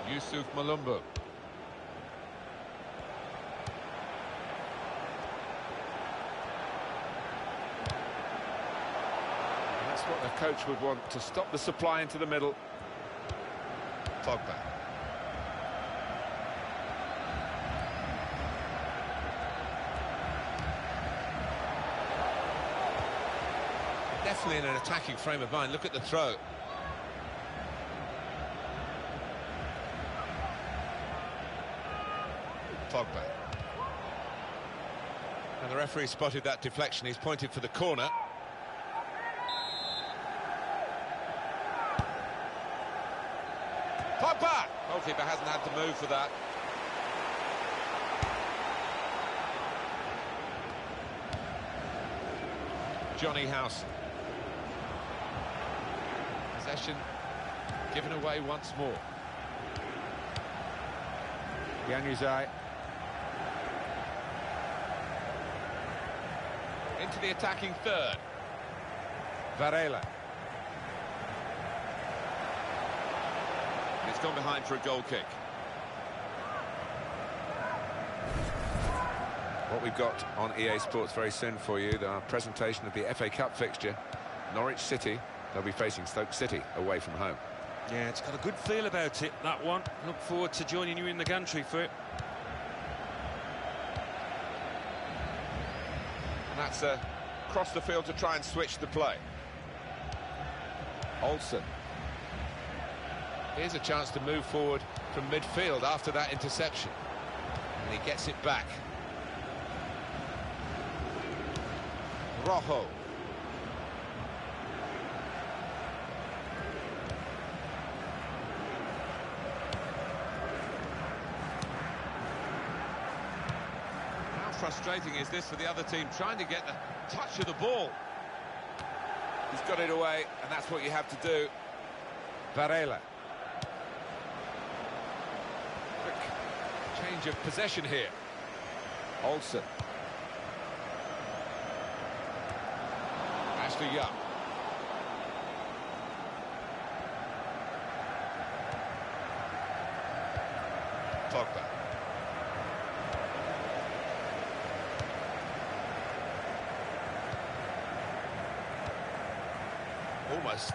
Yusuf Malumbu. That's what the coach would want, to stop the supply into the middle. Pogba. definitely in an attacking frame of mind. Look at the throw. Pogba. And the referee spotted that deflection. He's pointed for the corner. Pogba! Goalkeeper hasn't had to move for that. Johnny House. Possession given away once more. Januzaj. Into the attacking third. Varela. It's gone behind for a goal kick. What we've got on EA Sports very soon for you, our presentation of the FA Cup fixture. Norwich City, they'll be facing Stoke City away from home. Yeah, it's got a good feel about it, that one. Look forward to joining you in the gantry for it. And that's across the field to try and switch the play. Olsen. Here's a chance to move forward from midfield after that interception. And he gets it back. Rojo. How frustrating is this for the other team, trying to get the touch of the ball? He's got it away, and that's what you have to do. Varela. Quick change of possession here. Olsen. Ashley Young. Pogba. Almost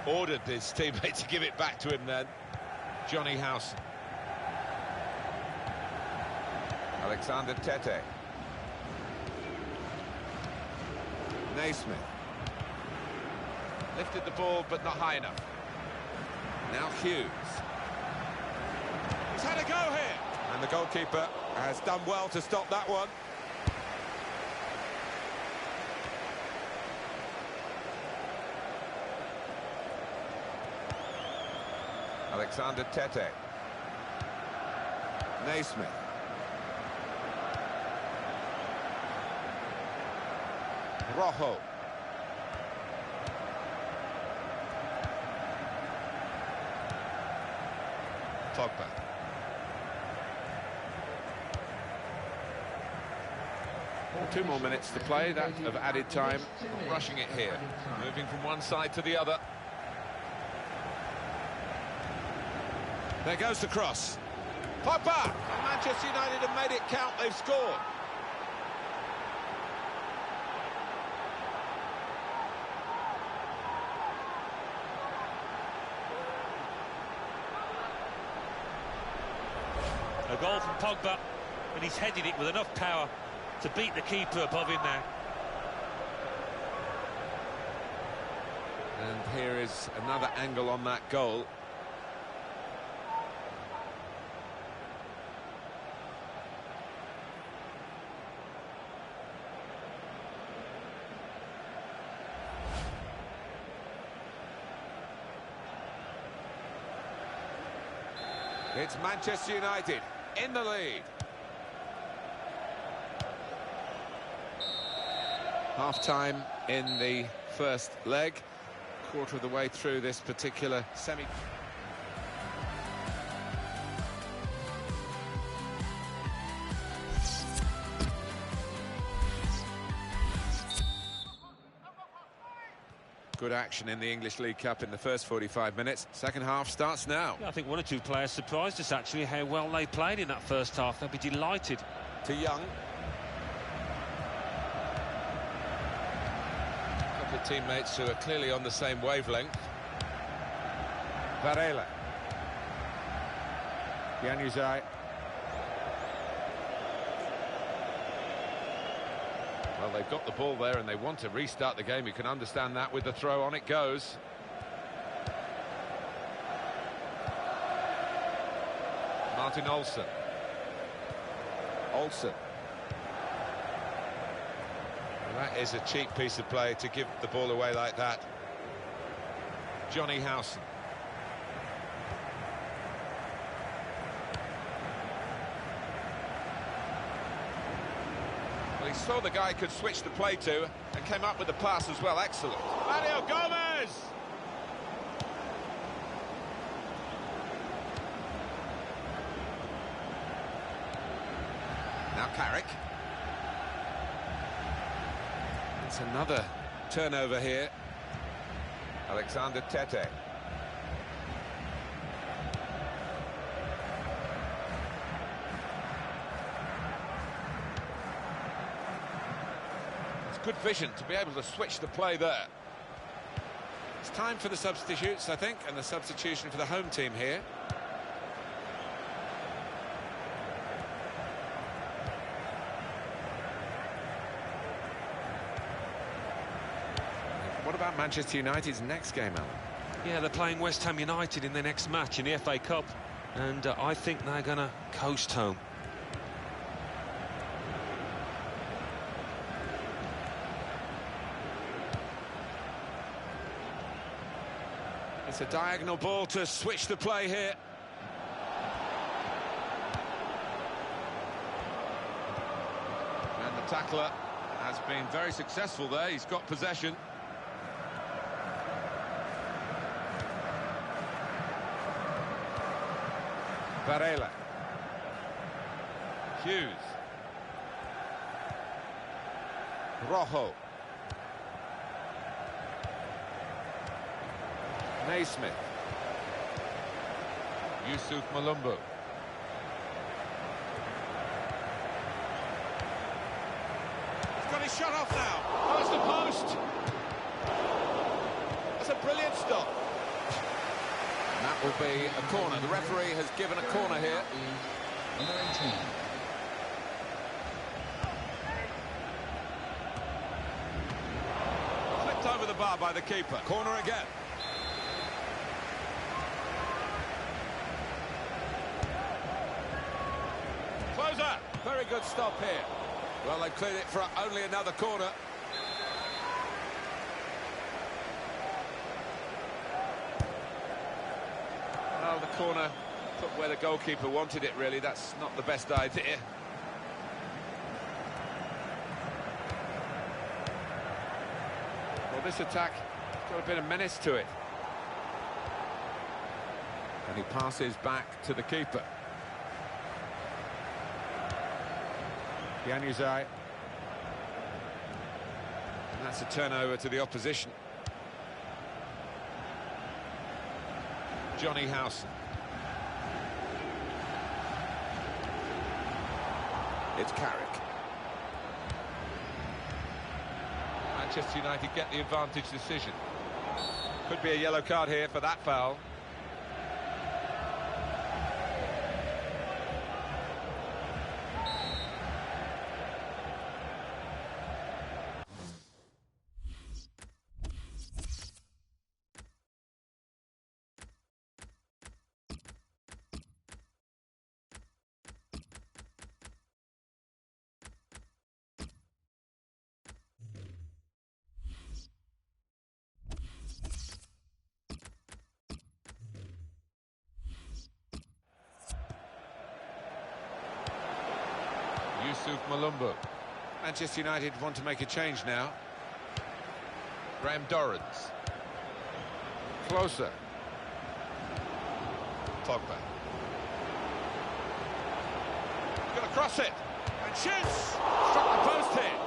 ordered his teammate to give it back to him then. Johnny House. Alexander Tete. Naismith. Lifted the ball, but not high enough. Now Hughes. He's had a go here. And the goalkeeper has done well to stop that one. Alexander Tete. Naismith. Rojo. Pogba. Two more minutes to play, that of added time. Rushing it here, moving from one side to the other. There goes the cross. Pogba! And Manchester United have made it count, they've scored. A goal from Pogba, and he's headed it with enough power to beat the keeper above him now. And here is another angle on that goal. It's Manchester United in the lead. Half-time in the first leg. Quarter of the way through this particular semi. Good action in the English League Cup in the first 45 minutes. Second half starts now. I think one or two players surprised us, actually, how well they played in that first half. They'll be delighted. To Young. A couple of teammates who are clearly on the same wavelength. Varela. Januzaj. Well, they've got the ball there and they want to restart the game. You can understand that with the throw. On it goes. Martin Olsen. Olsen. Well, that is a cheap piece of play to give the ball away like that. Johnny Howson. Well, he saw the guy could switch the play to and came up with the pass as well. Excellent. Mario Gomez! Now Carrick. It's another turnover here. Alexander Tete. It's good vision to be able to switch the play there. It's time for the substitutes, I think, and the substitution for the home team here. What about Manchester United's next game, Alan? Yeah, they're playing West Ham United in their next match in the FA Cup, and I think they're going to coast home. It's a diagonal ball to switch the play here. And the tackler has been very successful there. He's got possession. Varela. Hughes. Rojo. Naismith. Yusuf Malumbu. He's got his shot off now. Past the post. That's a brilliant stop. And that will be a corner. The referee has given a corner here. Number 18. Flipped over the bar by the keeper. Corner again. Closer. Very good stop here. Well, they've cleared it for only another corner. Oh, the corner put where the goalkeeper wanted it, really. That's not the best idea. Well, this attack has got a bit of menace to it. And he passes back to the keeper. Januzaj. And that's a turnover to the opposition. Johnny Howson. It's Carrick. Manchester United get the advantage decision. Could be a yellow card here for that foul. Yusuf Malumbu. Manchester United want to make a change now. Graham Dorrans. Closer. Pogba. He's going to cross it. And shoots! Struck the post here.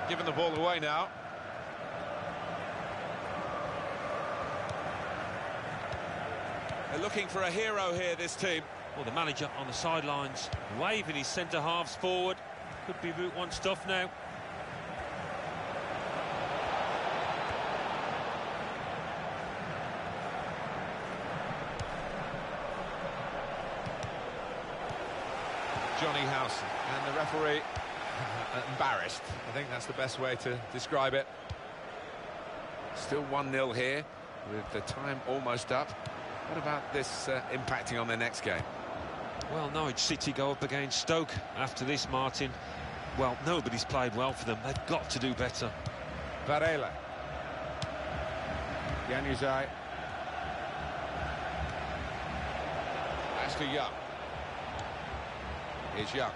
Giving the ball away now. They're looking for a hero here, this team. Well, the manager on the sidelines waving his centre-halves forward. Could be Route 1 stuff now. Johnny Howson. And the referee embarrassed. I think that's the best way to describe it. Still 1-0 here, with the time almost up. What about this impacting on their next game? Well, Norwich City go up against Stoke after this, Martin. Well, nobody's played well for them. They've got to do better. Varela. Januzaj. That's to Young. Here's Young.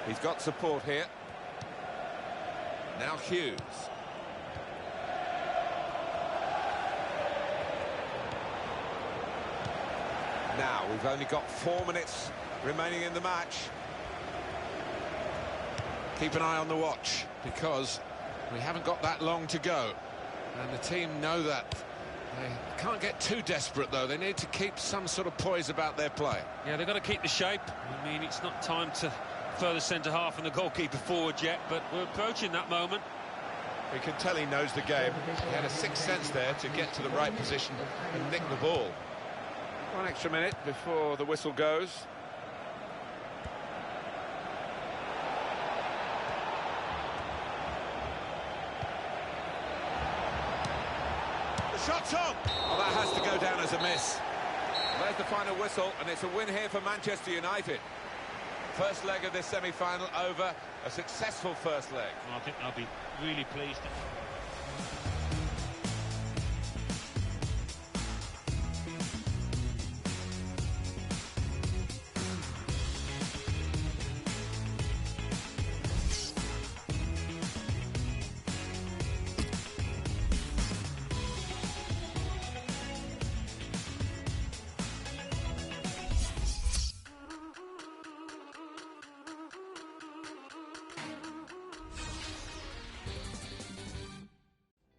He's got support here. Now Hughes. Now we've only got 4 minutes remaining in the match. Keep an eye on the watch, because we haven't got that long to go. And the team know that. They can't get too desperate, though. They need to keep some sort of poise about their play. Yeah, they've got to keep the shape. I mean, it's not time to further centre-half and the goalkeeper forward yet, but we're approaching that moment. We can tell he knows the game. He had a sixth sense there to get to the right position and nick the ball. 1 extra minute before the whistle goes. The shot's on! Well, that has to go down as a miss. There's the final whistle, and it's a win here for Manchester United. First leg of this semi-final over, a successful first leg. Well, I think they'll be really pleased.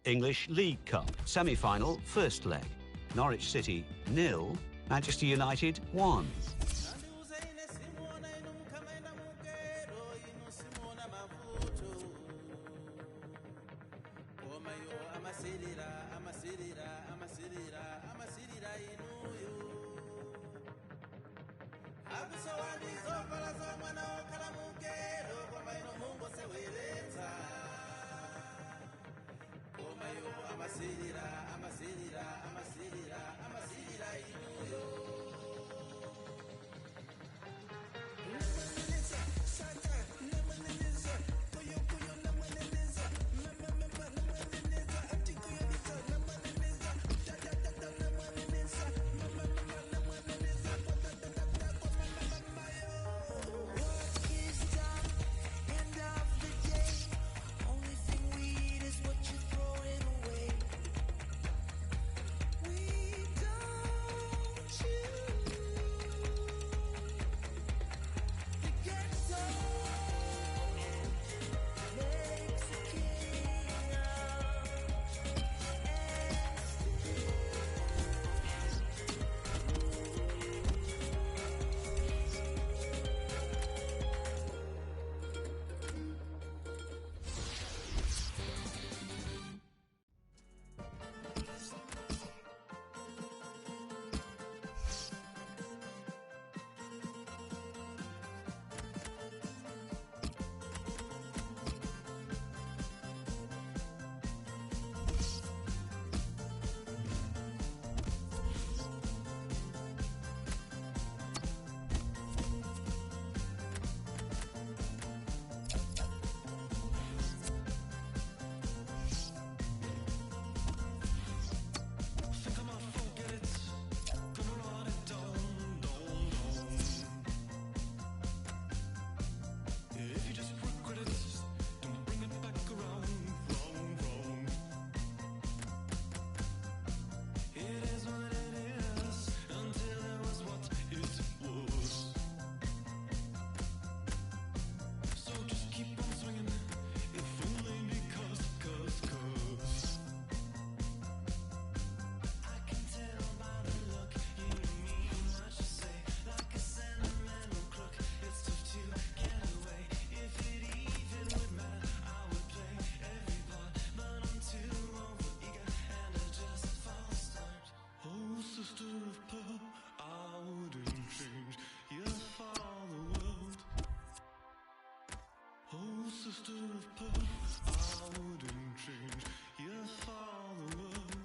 English League Cup semi-final first leg. Norwich City 0, Manchester United 1. Oh, sister of pearl, I wouldn't change you for the world.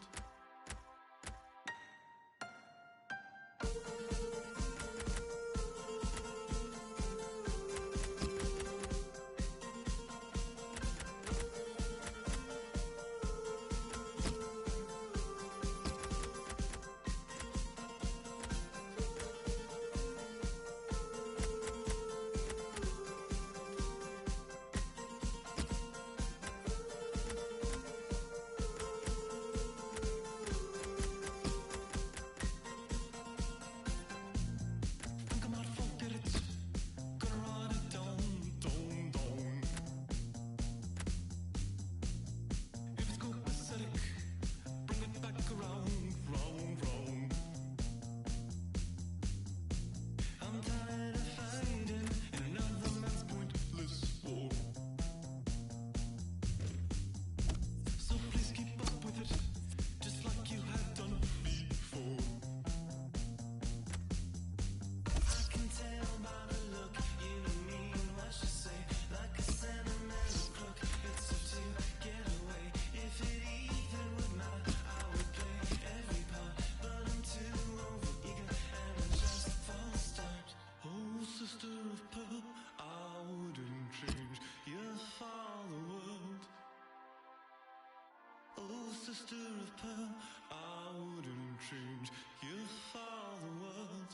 Sister of pearl, I wouldn't change you for the world.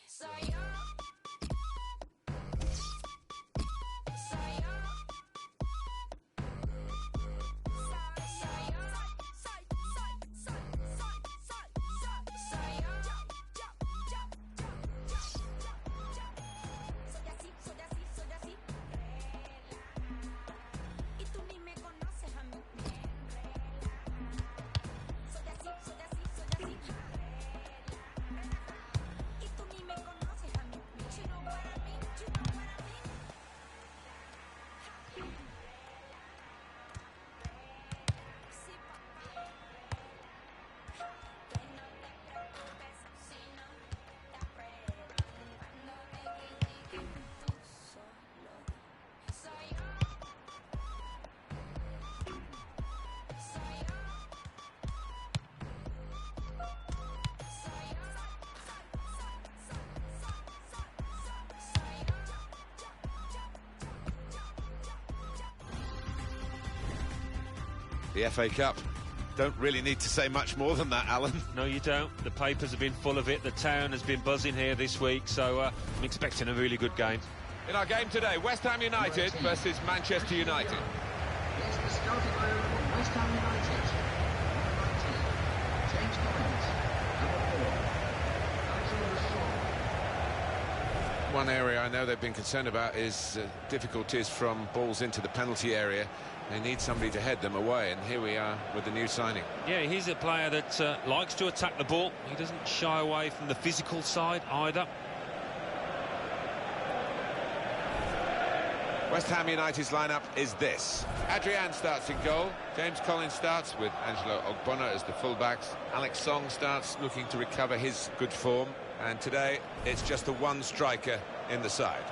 Soy así, The FA Cup. Don't really need to say much more than that, Alan. No, you don't. The papers have been full of it. The town has been buzzing here this week, so I'm expecting a really good game. In our game today, West Ham United versus Manchester United. Here's the starting lineup for West Ham United. Number 19, James Collins. Number 4, One area I know they've been concerned about is difficulties from balls into the penalty area. They need somebody to head them away, and here we are with the new signing. Yeah, he's a player that likes to attack the ball. He doesn't shy away from the physical side either. West Ham United's lineup is this. Adrian starts in goal. James Collins starts with Angelo Ogbonna as the fullbacks. Alex Song starts looking to recover his good form. And today, it's just the one striker in the side.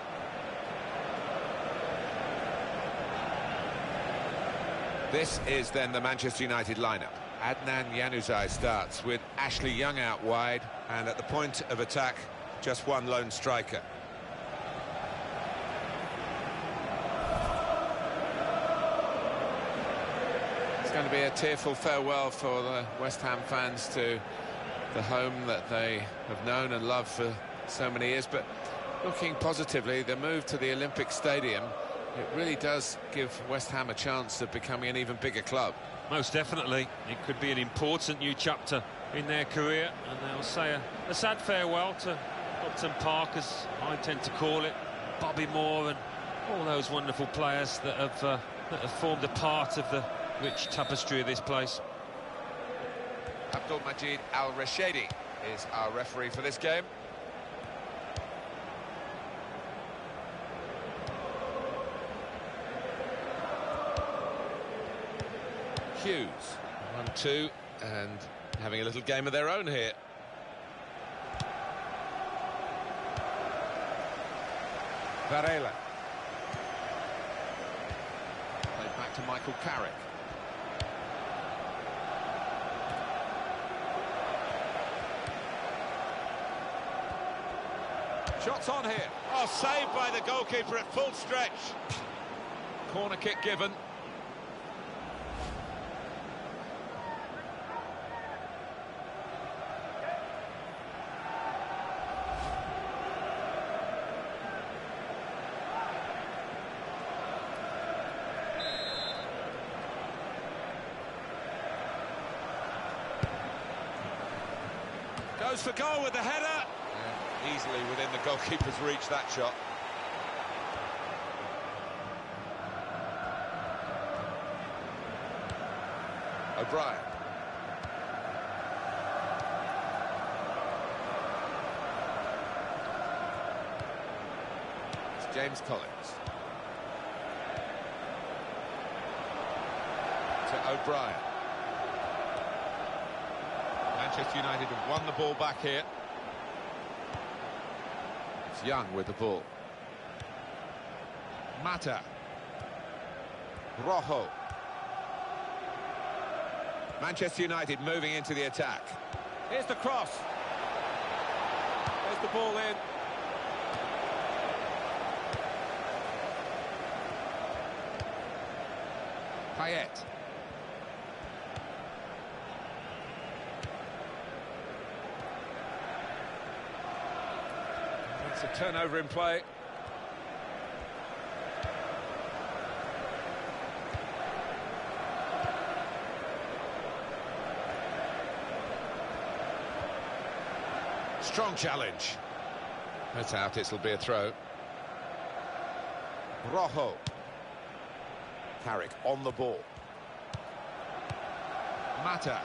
This is then the Manchester United lineup. Adnan Januzaj starts with Ashley Young out wide, and at the point of attack, just one lone striker. It's going to be a tearful farewell for the West Ham fans to the home that they have known and loved for so many years, but looking positively, the move to the Olympic Stadium, it really does give West Ham a chance of becoming an even bigger club. Most definitely. It could be an important new chapter in their career, and they'll say a sad farewell to Upton Park, as I tend to call it, Bobby Moore and all those wonderful players that have formed a part of the rich tapestry of this place. Abdul Majid Al-Rashidi is our referee for this game. Hughes, 1-2, and having a little game of their own here. Varela. Played back to Michael Carrick. Shots on here. Oh, saved by the goalkeeper at full stretch. Corner kick given. Goes for goal with the header. Yeah, easily within the goalkeeper's reach, that shot. O'Brien. It's James Collins. To O'Brien. Manchester United have won the ball back here. It's Young with the ball. Mata. Rojo. Manchester United moving into the attack. Here's the cross. There's the ball in. Payet. It's a turnover in play. Strong challenge. That's out, it'll be a throw. Rojo. Carrick on the ball. Mata.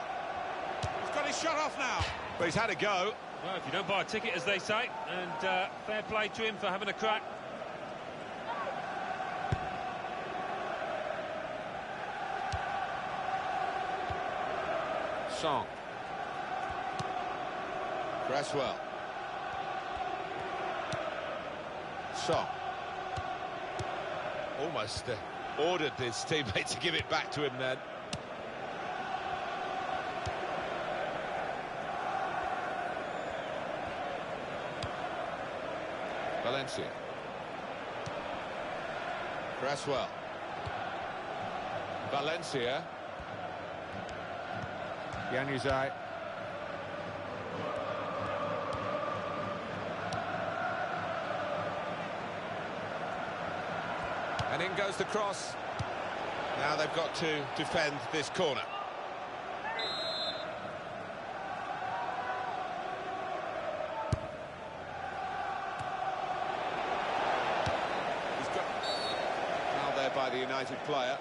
He's got his shot off now. But he's had a go. Well, if you don't buy a ticket, as they say, and fair play to him for having a crack. Song. Cresswell. Song. Almost ordered his teammate to give it back to him then. Valencia. Cresswell. Valencia. Januzaj. And in goes the cross. Now they've got to defend this corner. He's got foul there by the United player.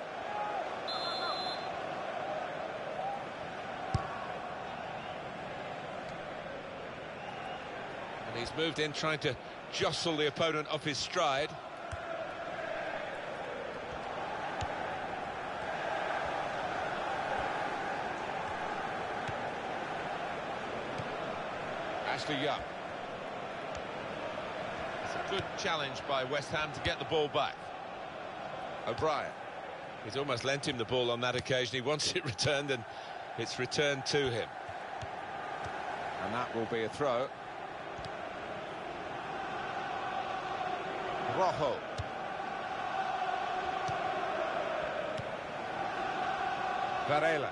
And he's moved in, trying to jostle the opponent off his stride. Young. It's a good challenge by West Ham to get the ball back. O'Brien. He's almost lent him the ball on that occasion. He wants it returned, and it's returned to him. And that will be a throw. Rojo. Varela.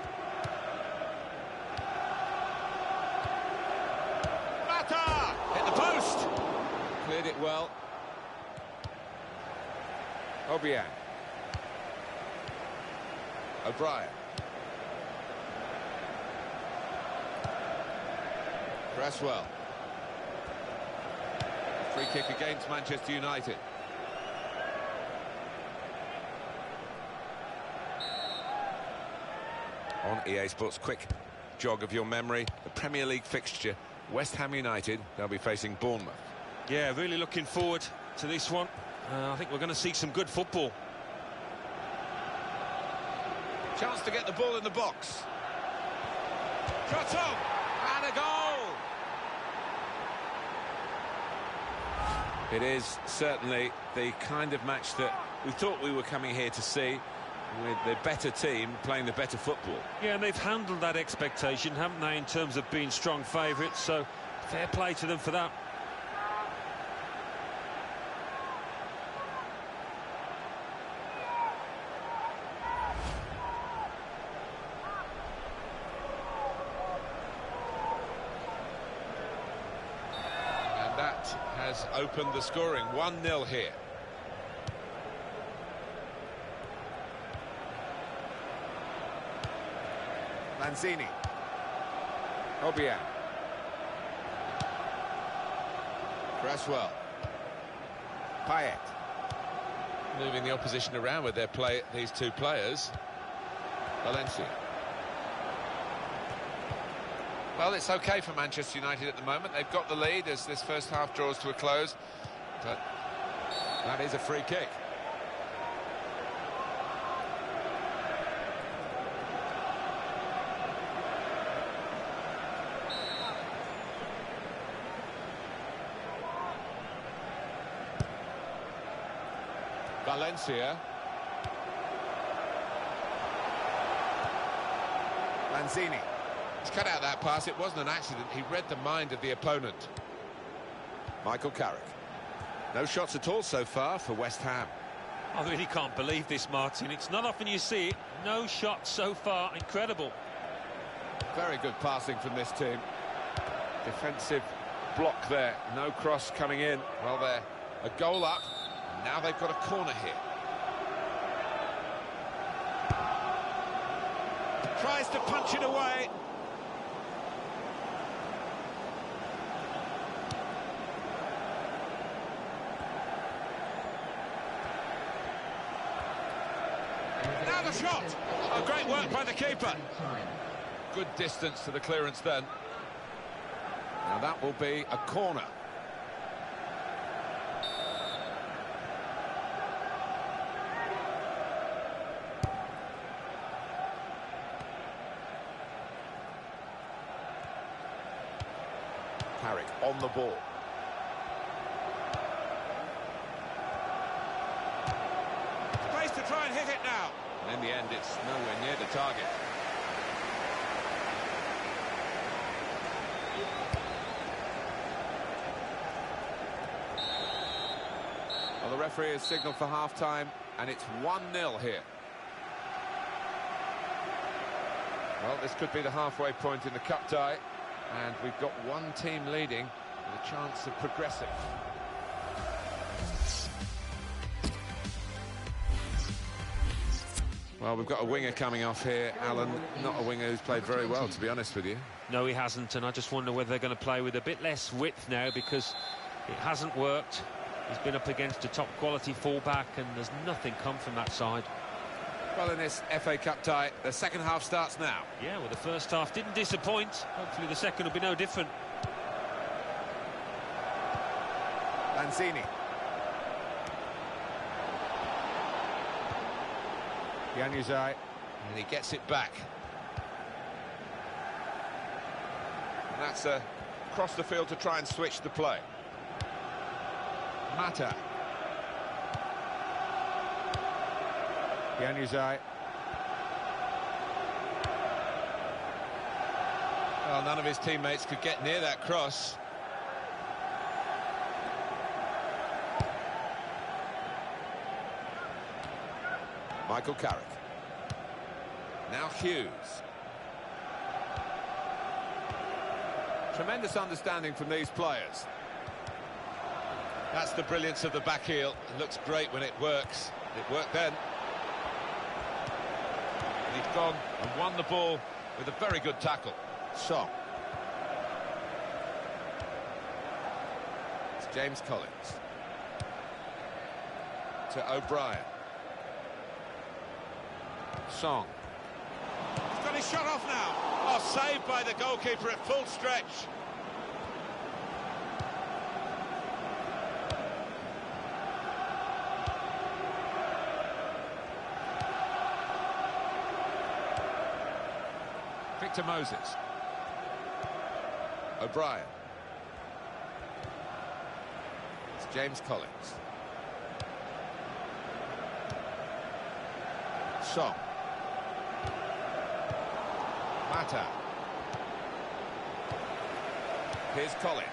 Hit the post. Cleared it well. Obiang. O'Brien. Cresswell. Free kick against Manchester United. On EA Sports, quick jog of your memory. The Premier League fixture. West Ham United, they'll be facing Bournemouth. Yeah, really looking forward to this one. I think we're going to see some good football. Chance to get the ball in the box. Shot on! And a goal! It is certainly the kind of match that we thought we were coming here to see, with the better team playing the better football. Yeah, and they've handled that expectation, haven't they, in terms of being strong favourites, so fair play to them for that. And that has opened the scoring. 1-0 here. Lanzini. Obiang. Cresswell. Payet. Moving the opposition around with these two players. Valencia. Well, it's okay for Manchester United at the moment. They've got the lead as this first half draws to a close. But that is a free kick. Valencia. Lanzini. He's cut out that pass. It wasn't an accident. He read the mind of the opponent. Michael Carrick. No shots at all so far for West Ham. I really can't believe this, Martin. It's not often you see it. No shots so far. Incredible. Very good passing from this team. Defensive block there. No cross coming in. Well, they're a goal up. Now they've got a corner here. Tries to punch it away. Now the shot. Oh, great work by the keeper. Good distance to the clearance then. Now that will be a corner. Carrick on the ball. Space to try and hit it now. And in the end, it's nowhere near the target. Well, the referee has signalled for half-time, and it's 1-0 here. Well, this could be the halfway point in the cup tie, and we've got one team leading with a chance of progressing. Well, we've got a winger coming off here, Alan. Not a winger who's played very well, to be honest with you. No, he hasn't, and I just wonder whether they're going to play with a bit less width now, because it hasn't worked. He's been up against a top-quality fullback, and there's nothing come from that side. Well, in this FA Cup tie, the second half starts now. Yeah, well, the first half didn't disappoint. Hopefully the second will be no different. Lanzini. Januzaj, and he gets it back. And that's across the field to try and switch the play. Mata. Januzaj. Well, none of his teammates could get near that cross. Michael Carrick. Now Hughes. Tremendous understanding from these players. That's the brilliance of the back heel. It looks great when it works. It worked then. And he's gone and won the ball with a very good tackle. Song. It's James Collins. To O'Brien. Song. He's got his shot off now. Oh, saved by the goalkeeper at full stretch. Victor Moses. O'Brien. It's James Collins. Song. Mata. Here's Collins.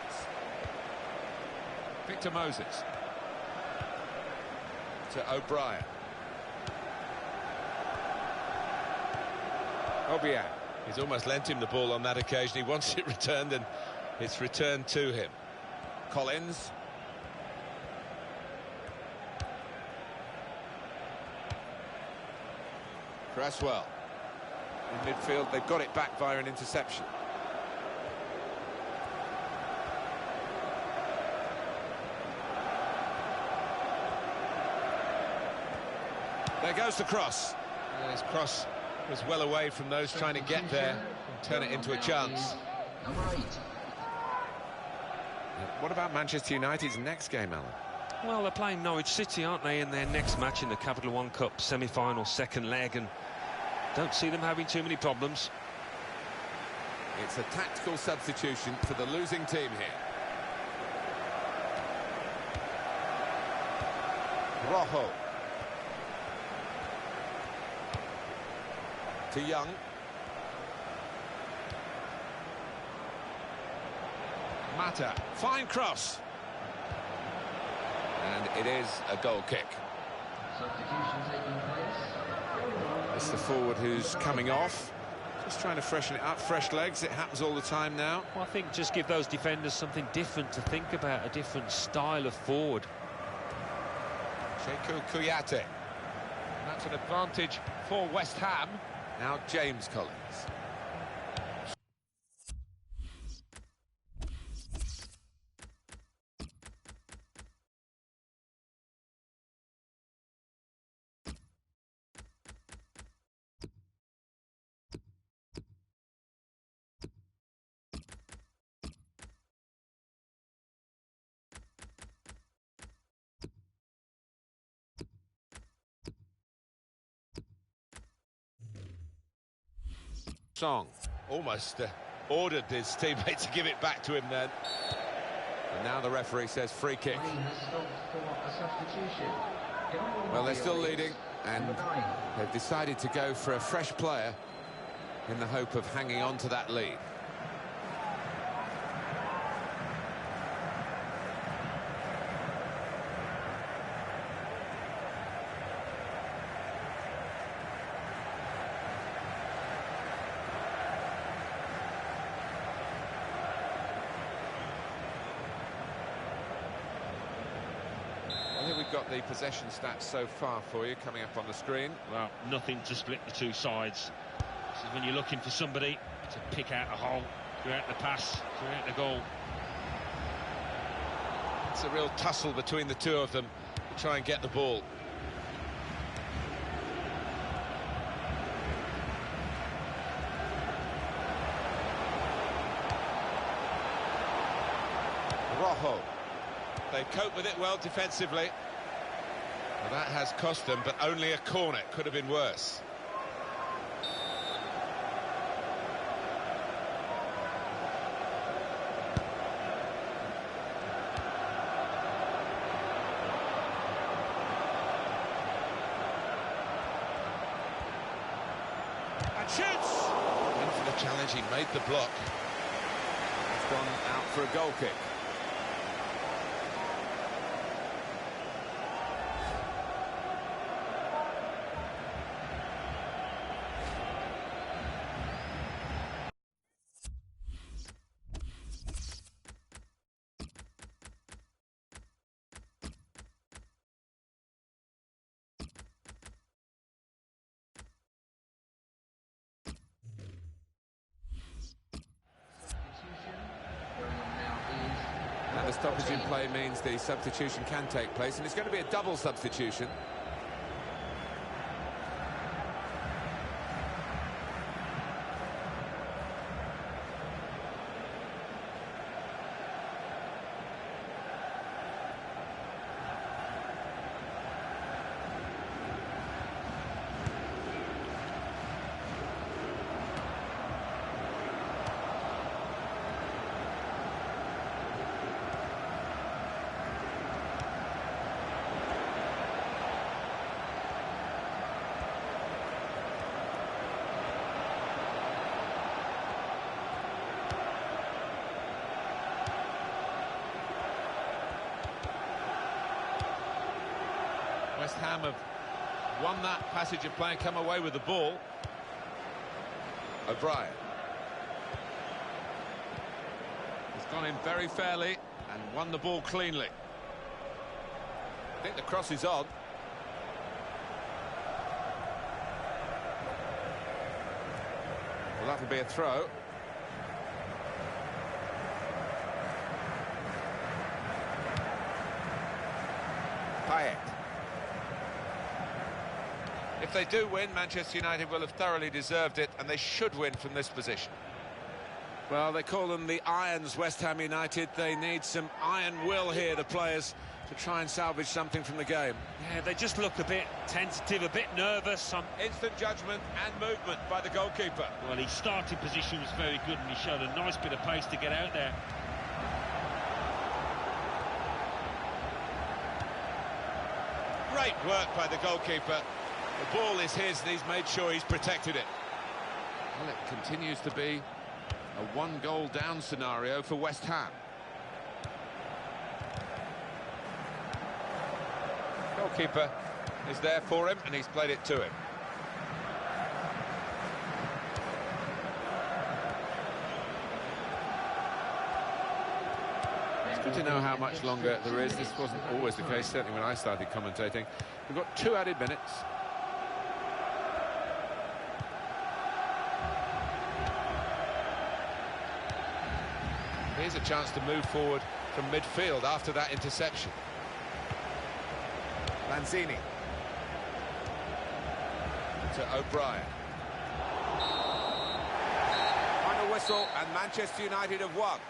Victor Moses. To O'Brien. Obiang. He's almost lent him the ball on that occasion. He wants it returned, and it's returned to him. Collins. Cresswell. In midfield, they've got it back via an interception. There goes the cross. And his cross was well away from those trying to get there and turn it into a chance. Number 8. What about Manchester United's next game, Alan? Well, they're playing Norwich City, aren't they, in their next match in the Capital One Cup semi-final, second leg, and don't see them having too many problems. It's a tactical substitution for the losing team here. Rojo. To Young. Mata. Fine cross. And it is a goal kick. Substitution taking place. It's the forward who's coming off. Just trying to freshen it up. Fresh legs. It happens all the time now. Well, I think just give those defenders something different to think about, a different style of forward. Cheku Kouyaté. That's an advantage for West Ham. Now James Collins. Song almost ordered his teammate to give it back to him then. And now the referee says free kick. Play has stopped for a substitution. Well, they're still leading, and Number 9. they've decided to go for a fresh player in the hope of hanging on to that lead. I think we've got the possession stats so far for you coming up on the screen. Well, nothing to split the two sides. This is when you're looking for somebody to pick out a hole, create the pass, create the goal. It's a real tussle between the two of them to try and get the ball. Rojo. They cope with it well defensively. Well, that has cost them, but only a corner. Could have been worse. And shoots! In for the challenge, he made the block. It's gone out for a goal kick. And the stoppage in play means the substitution can take place, and it's going to be a double substitution. West Ham have won that passage of play and come away with the ball. O'Brien. He's gone in very fairly and won the ball cleanly. I think the cross is on. Well, that'll be a throw. Payet. If they do win, Manchester United will have thoroughly deserved it, and they should win from this position. Well, they call them the Irons, West Ham United. They need some iron will here, the players, to try and salvage something from the game. Yeah, they just look a bit tentative, a bit nervous. Some instant judgment and movement by the goalkeeper. Well, his starting position was very good, and he showed a nice bit of pace to get out there. Great work by the goalkeeper. The ball is his, and he's made sure he's protected it. Well, it continues to be a one-goal down scenario for West Ham. Goalkeeper is there for him, and he's played it to him. It's good to know how much longer there is. This wasn't always the case, certainly when I started commentating. We've got 2 added minutes. Here's a chance to move forward from midfield after that interception. Lanzini. To O'Brien. Final whistle, and Manchester United have won.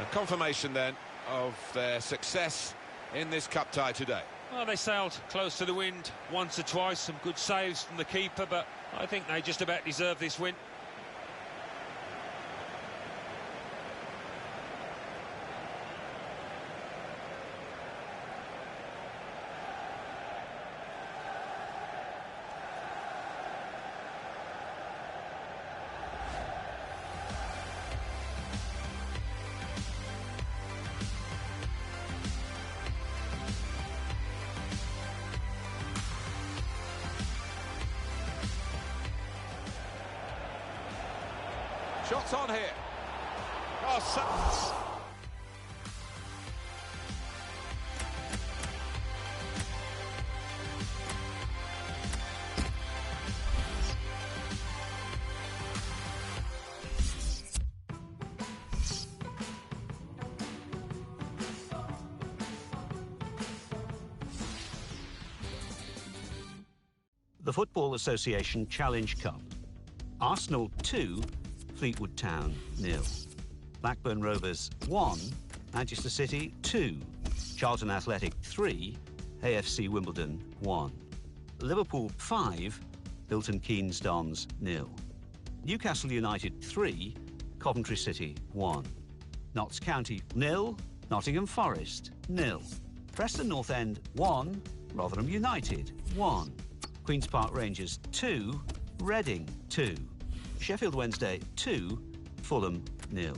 A confirmation then of their success in this cup tie today. Well, they sailed close to the wind once or twice, some good saves from the keeper, but I think they just about deserve this win. Shots on here. Oh, The Football Association Challenge Cup. Arsenal 2, Fleetwood Town 0. Blackburn Rovers 1, Manchester City 2. Charlton Athletic 3, AFC Wimbledon 1. Liverpool 5, Milton Keynes Dons 0. Newcastle United 3, Coventry City 1. Notts County 0, Nottingham Forest 0. Preston North End 1, Rotherham United 1. Queen's Park Rangers 2, Reading 2. Sheffield Wednesday 2, Fulham 0.